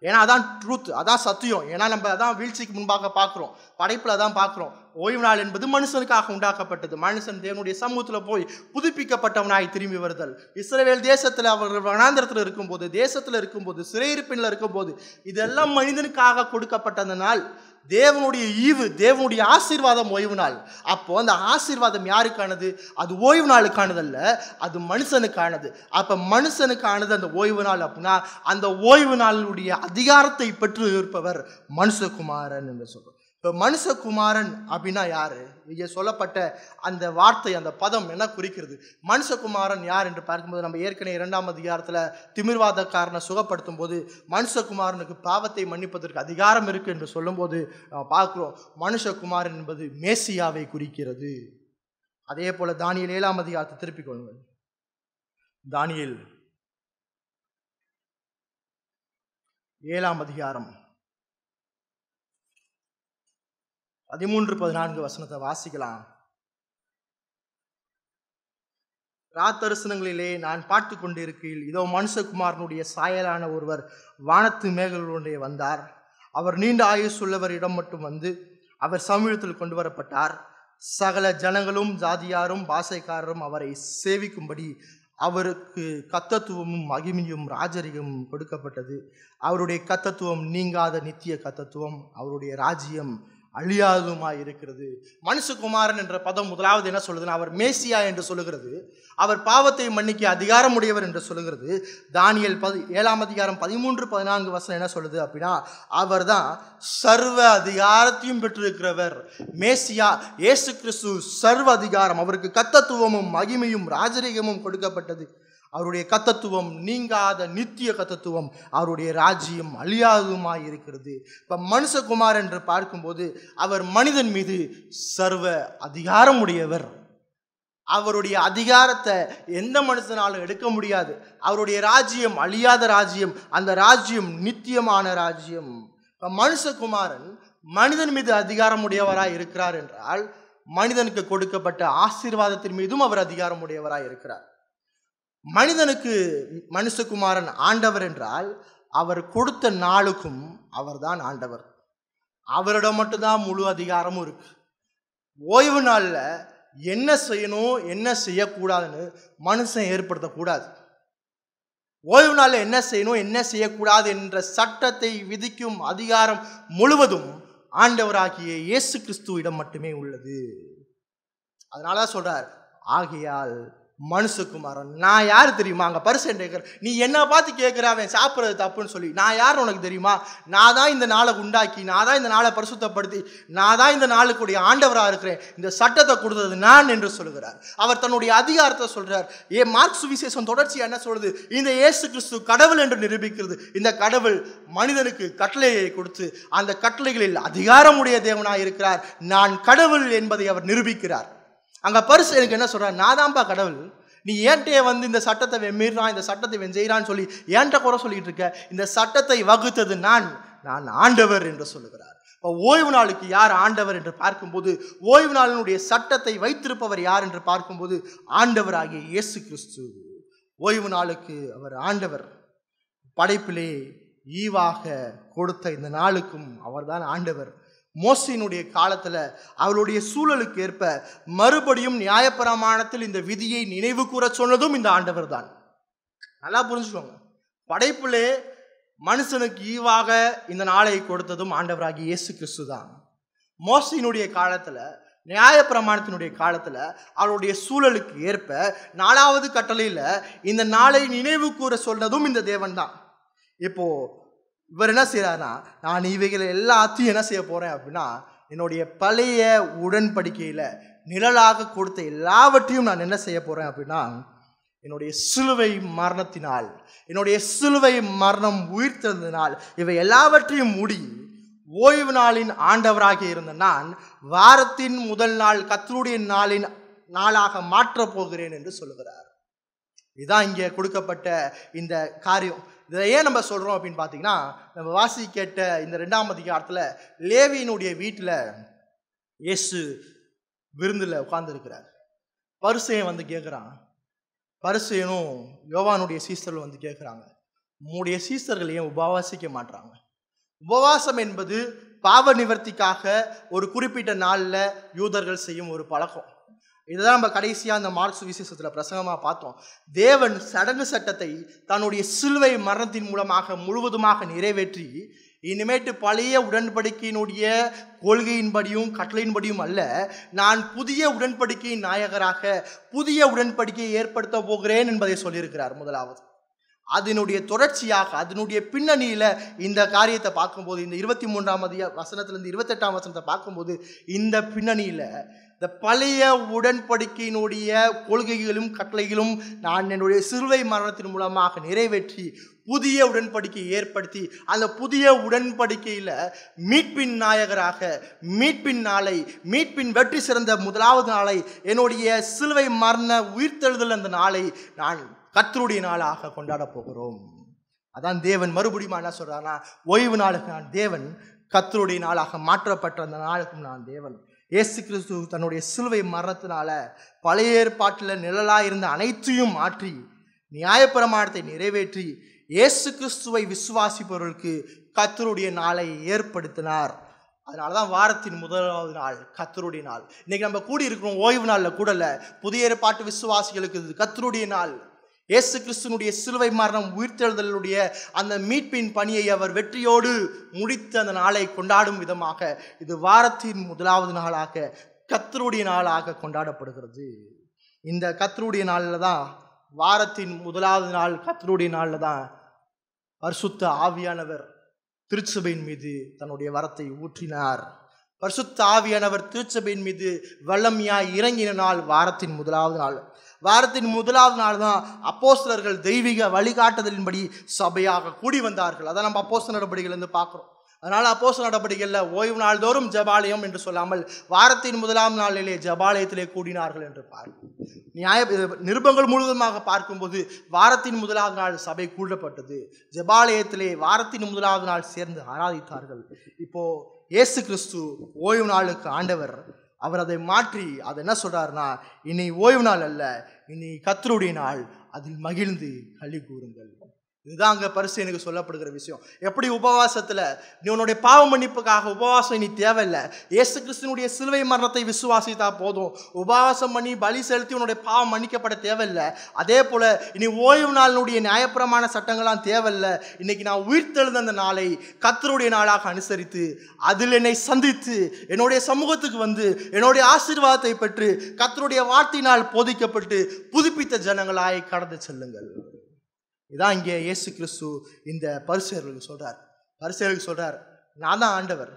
ஏன்னா அதான் ட்ரூத், அதான் சத்தியம். ஏன்னா நம்ம அதான் வீழ்ச்சிக்கு முன்பாக பார்க்கிறோம், படைப்புல தான் பார்க்கிறோம். ஓய்வு நாள் என்பது மனுஷனுக்காக உண்டாக்கப்பட்டது. மனுஷன் தேவனுடைய சமூகத்துல போய் புதுப்பிக்கப்பட்டவனாய் திரும்பி வருதல். இஸ்ரவேல் தேசத்துல அவர்கள் வனாந்திரத்தில் இருக்கும்போது, தேசத்துல இருக்கும்போது, சிறையிருப்பில் இருக்கும்போது, இதெல்லாம் மனிதனுக்காக கொடுக்கப்பட்ட அந்த நாள். தேவனுடைய ஈவு, தேவனுடைய ஆசீர்வாதம் ஓய்வு நாள். அப்போ அந்த ஆசீர்வாதம் யாருக்கானது? அது ஓய்வு நாளுக்கானதல்ல, அது மனுஷனுக்கானது. அப்ப மனுஷனுக்கானது அந்த ஓய்வு நாள். அப்படின்னா அந்த ஓய்வு நாளுடைய அதிகாரத்தை பெற்று இருப்பவர் மனுஷகுமாரன் என்று சொல்றோம். இப்போ மனுஷகுமாரன் அப்படின்னா யாரு? இங்கே சொல்லப்பட்ட அந்த வார்த்தை, அந்த பதம் என்ன குறிக்கிறது? மனுஷகுமாரன் யார் என்று பார்க்கும்போது, நம்ம ஏற்கனவே 2ஆம் அதிகாரத்தில் திமிர்வாதக்காரனை சுகப்படுத்தும் போது மனுஷகுமாரனுக்கு பாவத்தை மன்னிப்பதற்கு அதிகாரம் இருக்கு என்று சொல்லும்போது நம்ம பார்க்கிறோம், மனுஷகுமாரன் என்பது மேசியாவை குறிக்கிறது. அதே போல தானியேல் 7ஆம் அதிகாரத்தை திருப்பிக் கொள்ளுங்கள். தானியேல் 7ஆம் அதிகாரம் 13-14 வசனத்தை வாசிக்கலாம். ராத்தரிசனங்களிலே நான் பார்த்து கொண்டிருக்கையில், இதோ மனுஷகுமாரனுடைய சாயலான ஒருவர் வானத்து மேகங்களுடைய வந்தார். அவர் நீண்ட ஆயுசுள்ளவர் இடம் மட்டும் வந்து அவர் சமூகத்தில் கொண்டு வரப்பட்டார். சகல ஜனங்களும் ஜாதியாரும் பாஷைக்காரரும் அவரை சேவிக்கும்படி அவருக்கு கத்தத்துவமும் மகிமையும் ராஜரிகமும் கொடுக்கப்பட்டது. அவருடைய கத்தத்துவம் நீங்காத நித்திய கத்தத்துவம், அவருடைய ராஜ்யம் அழியாதுமாய் இருக்கிறது. மனுஷகுமாரன் என்ற பதம் முதலாவது என்ன சொல்லுதுன்னா, அவர் மேசியா என்று சொல்லுகிறது. அவர் பாவத்தை மன்னிக்க அதிகாரம் உடையவர் என்று சொல்லுகிறது. தானியேல் 7ஆம் அதிகாரம் 13-14 வசனம் என்ன சொல்லுது அப்படின்னா, அவர் தான் சர்வ அதிகாரத்தையும் பெற்றிருக்கிறவர். மேசியா இயேசு கிறிஸ்து சர்வ அதிகாரம், அவருக்கு கத்தத்துவமும் மகிமையும் ராஜரிகமும் கொடுக்கப்பட்டது. அவருடைய கத்தத்துவம் நீங்காத நித்திய கத்தத்துவம், அவருடைய ராஜ்யம் அழியாதுமாய் இருக்கிறது. இப்ப மனுஷகுமார் என்று பார்க்கும்போது அவர் மனிதன் மீது சர்வ அதிகாரம் உடையவர். அவருடைய அதிகாரத்தை எந்த மனுஷனாலும் எடுக்க முடியாது. அவருடைய ராஜ்யம் அழியாத ராஜ்யம், அந்த ராஜ்யம் நித்தியமான ராஜ்யம். மனுஷகுமாரன் மனிதன் மீது அதிகாரம் உடையவராய் இருக்கிறார் என்றால், மனிதனுக்கு கொடுக்கப்பட்ட ஆசீர்வாதத்தின் மீதும் அவர் அதிகாரம் உடையவராய் இருக்கிறார். மனிதனுக்கு மனுஷகுமாரன் ஆண்டவர் என்றால், அவர் கொடுத்த நாளுக்கும் அவர்தான் ஆண்டவர். அவரிடம் மட்டும்தான் முழு அதிகாரமும் இருக்கு. ஓய்வு நாளில் என்ன செய்யணும் என்ன செய்யக்கூடாதுன்னு மனுஷன் ஏற்படுத்தக்கூடாது. ஓய்வு நாளில் என்ன செய்யணும் என்ன செய்யக்கூடாது என்ற சட்டத்தை விதிக்கும் அதிகாரம் முழுவதும் ஆண்டவராகிய இயேசு கிறிஸ்துவிடம் மட்டுமே உள்ளது. அதனால சொல்றார், ஆகையால் மனுஷகுமாரன். நான் யாரு தெரியுமா? அங்க பரிசேயன் கேட்கிறார், நீ என்ன பார்த்து கேட்கிற அவன் சாப்பிட்றது தப்புன்னு சொல்லி. நான் யார் உனக்கு தெரியுமா? நான் தான் இந்த நாளை உண்டாக்கி, நான் தான் இந்த நாளை பரிசுத்தப்படுத்தி, நான் தான் இந்த நாளுக்குடைய ஆண்டவராக இருக்கிறேன். இந்த சட்டத்தை கொடுத்தது நான் என்று சொல்கிறார். அவர் தன்னுடைய அதிகாரத்தை சொல்றார். மார்க் சுவிசேஷம் தொடர்ச்சி என்ன சொல்றது? இந்த இயேசு கிறிஸ்து கடவுள் என்று நிரூபிக்கிறது. இந்த கடவுள் மனிதனுக்கு கட்டளையை கொடுத்து அந்த கட்டளைகளில் அதிகாரமுடைய தேவனாய் இருக்கிறார். நான் கடவுள் என்பதை அவர் நிரூபிக்கிறார். அங்க பரிசேயனுக்கு என்ன சொல்றார்? நான் தான்ப்பா கடவுள், நீ ஏன்ட்டே வந்து இந்த சட்டத்தை மீறான், இந்த சட்டத்தை செய்யறான்னு சொல்லி ஏன்ட்ட குறை சொல்லிட்டு இருக்க? இந்த சட்டத்தை வகுத்தது நான் ஆண்டவர் என்று சொல்லுகிறார். இப்போ ஓய்வு நாளுக்கு யார் ஆண்டவர் என்று பார்க்கும்போது, ஓய்வு நாளினுடைய சட்டத்தை வைத்திருப்பவர் யார் என்று பார்க்கும்போது ஆண்டவராகிய இயேசு கிறிஸ்து. ஓய்வு நாளுக்கு அவர் ஆண்டவர். படைப்பிலே ஈவாக கொடுத்த இந்த நாளுக்கும் அவர்தான் ஆண்டவர். மோசையினுடைய காலத்துல அவருடைய சூழலுக்கு ஏற்ப மறுபடியும் நியாயப்பிரமாணத்தில் இந்த விதியை நினைவு கூற சொன்னதும் இந்த ஆண்டவர் தான். நல்லா புரிஞ்சுக்கோங்க. படைப்பிலே மனுஷனுக்கு ஈவாக இந்த நாளை கொடுத்ததும் ஆண்டவராகிய இயேசு கிறிஸ்து தான். மோசையினுடைய காலத்துல, நியாயப்பிரமாணத்தினுடைய காலத்துல அவருடைய சூழலுக்கு ஏற்ப 4வது கட்டளையில இந்த நாளை நினைவு கூற சொன்னதும் இந்த தேவன் தான். இப்போ இவர் என்ன செய்யறாருன்னா, நான் இவைகளை எல்லாத்தையும் என்ன செய்ய போறேன் அப்படின்னா, என்னுடைய பழைய உடன்படிக்கையில நிழலாக கொடுத்த எல்லாவற்றையும் நான் என்ன செய்ய போறேன் அப்படின்னா, என்னுடைய சிலுவை மரணத்தினால், என்னுடைய சிலுவை மரணம் உயிர்த்ததினால் இவை எல்லாவற்றையும் மூடி ஓய்வு நாளின் ஆண்டவராக இருந்த நான் வாரத்தின் முதல் நாள் கர்த்தருடைய நாளின் நாளாக மாற்றப் போகிறேன் என்று சொல்லுகிறார். இதுதான் இங்கே கொடுக்கப்பட்ட இந்த காரியம். இதை ஏன் நம்ம சொல்றோம் அப்படின்னு பார்த்தீங்கன்னா, நம்ம வாசி கேட்ட இந்த 2ஆம் அதிகாரத்தில் லேவியினுடைய வீட்டில் இயேசு விருந்தில் உட்கார்ந்துருக்கிறார். பரிசேயன் வந்து கேட்குறான். பரிசேயனும் யோவானுடைய சீசர்கள் வந்து கேட்குறாங்க, உம்முடைய சீசர்கள் ஏன் உபவாசிக்க மாட்டாங்க? உபவாசம் என்பது பாவ நிவர்த்திக்காக ஒரு குறிப்பிட்ட நாளில் யூதர்கள் செய்யும் ஒரு பழக்கம். இதுதான் நம்ம கடைசியாக அந்த மார்க் சுவிசேஷத்தில் பிரசங்கமாக பார்த்தோம். தேவன் சடங்கு சட்டத்தை தன்னுடைய சிலுவை மரணத்தின் மூலமாக முழுவதுமாக நிறைவேற்றி, இனிமேட்டு பழைய உடன்படிக்கையினுடைய கொள்கையின்படியும் கட்டளையின்படியும் அல்ல, நான் புதிய உடன்படிக்கையின் நாயகராக புதிய உடன்படிக்கையை ஏற்படுத்த போகிறேன் என்பதை சொல்லியிருக்கிறார். முதலாவது அதனுடைய தொடர்ச்சியாக, அதனுடைய பின்னணியில இந்த காரியத்தை பார்க்கும்போது, இந்த 23ஆம் வசனத்திலிருந்து 28ஆம் வசனத்தை பார்க்கும்போது, இந்த பின்னணியில இந்த பழைய உடன்படிக்கையினுடைய கொள்கைகளும் கட்டளைகளும் நான் என்னுடைய சிலுவை மரணத்தின் மூலமாக நிறைவேற்றி புதிய உடன்படிக்கையை ஏற்படுத்தி, அந்த புதிய உடன்படிக்கையில மீட்பின் நாயகராக, மீட்பின் நாளை, மீட்பின் வெற்றி சிறந்த முதலாவது நாளை, என்னுடைய சிலுவை மரண உயிர்த்தெழுதல் அந்த நாளை நான் கர்த்தருடைய நாளாக கொண்டாட போகிறோம். அதான் தேவன் மறுபடியும் என்ன சொல்றாருன்னா, ஓய்வு நாளுக்கு நான் தேவன், கர்த்தருடைய நாளாக மாற்றப்பட்ட அந்த நாளுக்கும் நான் தேவன். இயேசு கிறிஸ்து தன்னுடைய சிலுவை மரணத்தினால பழைய ஏற்பாட்டில் நிழலாக இருந்த அனைத்தையும் மாற்றி நியாயப்பிரமாணத்தை நிறைவேற்றி இயேசு கிறிஸ்துவை விசுவாசிப்பவர்களுக்கு கர்த்தருடைய நாளை ஏற்படுத்தினார். அதனாலதான் வாரத்தின் முதலாவது நாள் கர்த்தருடைய நாள். இன்னைக்கு நம்ம கூடி இருக்கிறோம் ஓய்வு நாளில் கூடல, புதிய ஏற்பாட்டு விசுவாசிகளுக்கு இது கர்த்தருடைய நாள். இயேசு கிறிஸ்துனுடைய சிலுவை மரணம் உயிர்த்தெழுதலுடைய அந்த மீட்பின் பணியை அவர் வெற்றியோடு முடித்த அந்த நாளை கொண்டாடும் விதமாக இது வாரத்தின் முதலாவது நாளாக கர்த்தருடைய நாளாக கொண்டாடப்படுகிறது. இந்த கர்த்தருடைய நாளில் தான், வாரத்தின் முதலாவது நாள் கர்த்தருடைய நாளில் தான் பரிசுத்த ஆவியானவர் திருச்சபையின் மீது தன்னுடைய வரத்தை ஊற்றினார். பரிசுத்த ஆவியானவர் திருச்சபையின் மீது வல்லமையாய் இறங்கின நாள் வாரத்தின் முதலாவது நாள். வாரத்தின் முதலாவது நாள் தான் அப்போஸ்தலர்கள் தெய்வீக வழிகாட்டுதலின்படி சபையாக கூடி வந்தார்கள். அதை நம்ம அப்போஸ்தலர் நடபடிகளிலிருந்து பார்க்குறோம். அதனால் அப்போஸ்தலர் நடபடிகளில் ஓய்வு நாள் தோறும் ஜெபாலயம் என்று சொல்லாமல் வாரத்தின் முதலாம் நாளிலே ஜெபாலயத்திலே கூடினார்கள் என்று பார்க்கும். நிருபங்கள் முழுவதுமாக பார்க்கும்போது வாரத்தின் முதலாவது நாள் சபை கூடப்பட்டது. ஜெபாலயத்திலே வாரத்தின் முதலாவது நாள் சேர்ந்து ஆராதித்தார்கள். இப்போ இயேசு கிறிஸ்து ஓய்வு நாளுக்கு ஆண்டவர். அவர் அதை மாற்றி அதை என்ன சொல்றாருன்னா, இனி ஓய்வு நாள் அல்ல, இனி கர்த்தருடைய நாள், அதில் மகிழ்ந்து களி கூறுங்கள். இதுதான் அங்கே பரிசேயனுக்கு சொல்லப்படுகிற விஷயம். எப்படி உபவாசத்தில் நீ உன்னுடைய பாவ மன்னிப்புக்காக உபவாசம் நீ தேவையில்லை, இயேசு கிறிஸ்துவினுடைய சிலுவை மரணத்தை விசுவாசித்தா போதும், உபவாசம் பண்ணி பலி செலுத்தி உன்னுடைய பாவம் மன்னிக்கப்பட தேவையில்லை. அதே போல் இனி ஓய்வு நாளினுடைய நியாயப்பிரமாண சட்டங்கள்லாம் தேவையில்லை. இன்னைக்கு நான் உயிர்த்தெழுந்த அந்த நாளை கர்த்தருடைய நாளாக அனுசரித்து அதில் என்னை சந்தித்து என்னுடைய சமூகத்துக்கு வந்து என்னுடைய ஆசீர்வாதத்தை பெற்று கர்த்தருடைய வார்த்தையினால் போதிக்கப்பட்டு புதுப்பித்த ஜனங்களாய் கடந்து செல்லுங்கள். இதான் இங்கே இயேசு கிறிஸ்து இந்த பரிசேயர்களுக்கு சொல்றார். பரிசேயர்களுக்கு சொல்றார், நான் தான் ஆண்டவர்,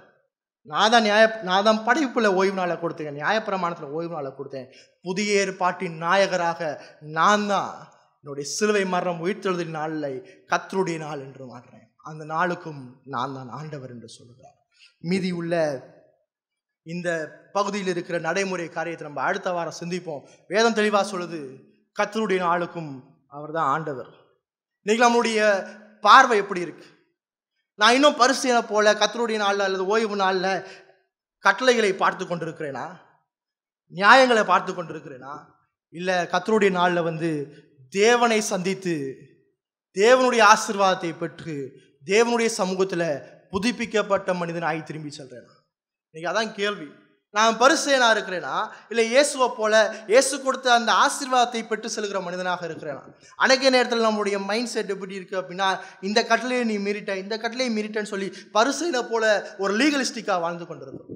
நான் தான் படைப்புல ஓய்வு நாளை கொடுத்தேன், நியாயப்பிரமாணத்தில் ஓய்வு நாளை கொடுத்தேன், புதிய ஏற்பாட்டின் நாயகராக நான் தான் என்னுடைய சிலுவை மரணம் உயிர்த்தெழுதல் நாளை கர்த்தருடைய நாள் என்று மாற்றேன். அந்த நாளுக்கும் நான் தான் ஆண்டவர் என்று சொல்லுகிறார். மீதி உள்ள இந்த பகுதியில் இருக்கிற நடைமுறை காரியத்தை நம்ம அடுத்த வாரம் சிந்திப்போம். வேதம் தெளிவாக சொல்லுது, கர்த்தருடைய நாளுக்கும் அவர் தான் ஆண்டவர். இன்னைக்கு நம்மளுடைய பார்வை எப்படி இருக்கு? நான் இன்னும் பரிசேயனை போல கர்த்தருடைய நாளில் அல்லது ஓய்வு நாளில் கட்டளைகளை பார்த்து கொண்டிருக்கிறேனா, நியாயங்களை பார்த்து கொண்டிருக்கிறேனா, இல்லை கர்த்தருடைய நாளில் வந்து தேவனை சந்தித்து தேவனுடைய ஆசீர்வாதத்தை பெற்று தேவனுடைய சமூகத்தில் புதுப்பிக்கப்பட்ட மனிதனாகி திரும்பி செல்றேனா? இன்னைக்கு அதான் கேள்வி. நான் பரிசேயனா இருக்கிறேனா, இல்லை இயேசுவை போல இயேசு கொடுத்த அந்த ஆசீர்வாதத்தை பெற்று செல்கிற மனிதனாக இருக்கிறேனா? அன்றைக்கே நேரத்தில் நம்மளுடைய மைண்ட் செட் எப்படி இருக்குது அப்படின்னா, இந்த கட்டளையை நீ மீறிட்ட, இந்த கட்டளையை மீறிட்டேன்னு சொல்லி பரிசேயனை போல ஒரு லீகலிஸ்டிக்காக வாழ்ந்து கொண்டிருந்தோம்.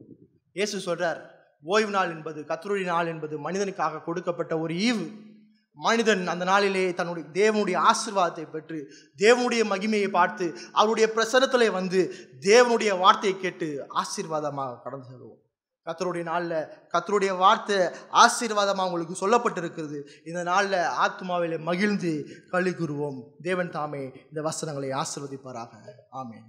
இயேசு சொல்றார், ஓய்வு நாள் என்பது கர்த்தருடைய நாள் என்பது மனிதனுக்காக கொடுக்கப்பட்ட ஒரு ஈவு. மனிதன் அந்த நாளிலே தன்னுடைய தேவனுடைய ஆசீர்வாதத்தை பெற்று தேவனுடைய மகிமையை பார்த்து அவருடைய பிரசன்னத்திலே வந்து தேவனுடைய வார்த்தையை கேட்டு ஆசீர்வாதமாக கடந்து செல்வோம். கர்த்தருடைய நாளில் கர்த்தருடைய வார்த்தை ஆசீர்வாதமாக உங்களுக்கு சொல்லப்பட்டிருக்கிறது. இந்த நாளில் ஆத்மாவிலே மகிழ்ந்து களி கூறுவோம். தேவன் தாமே இந்த வசனங்களை ஆசீர்வதிப்பாராக. ஆமென்.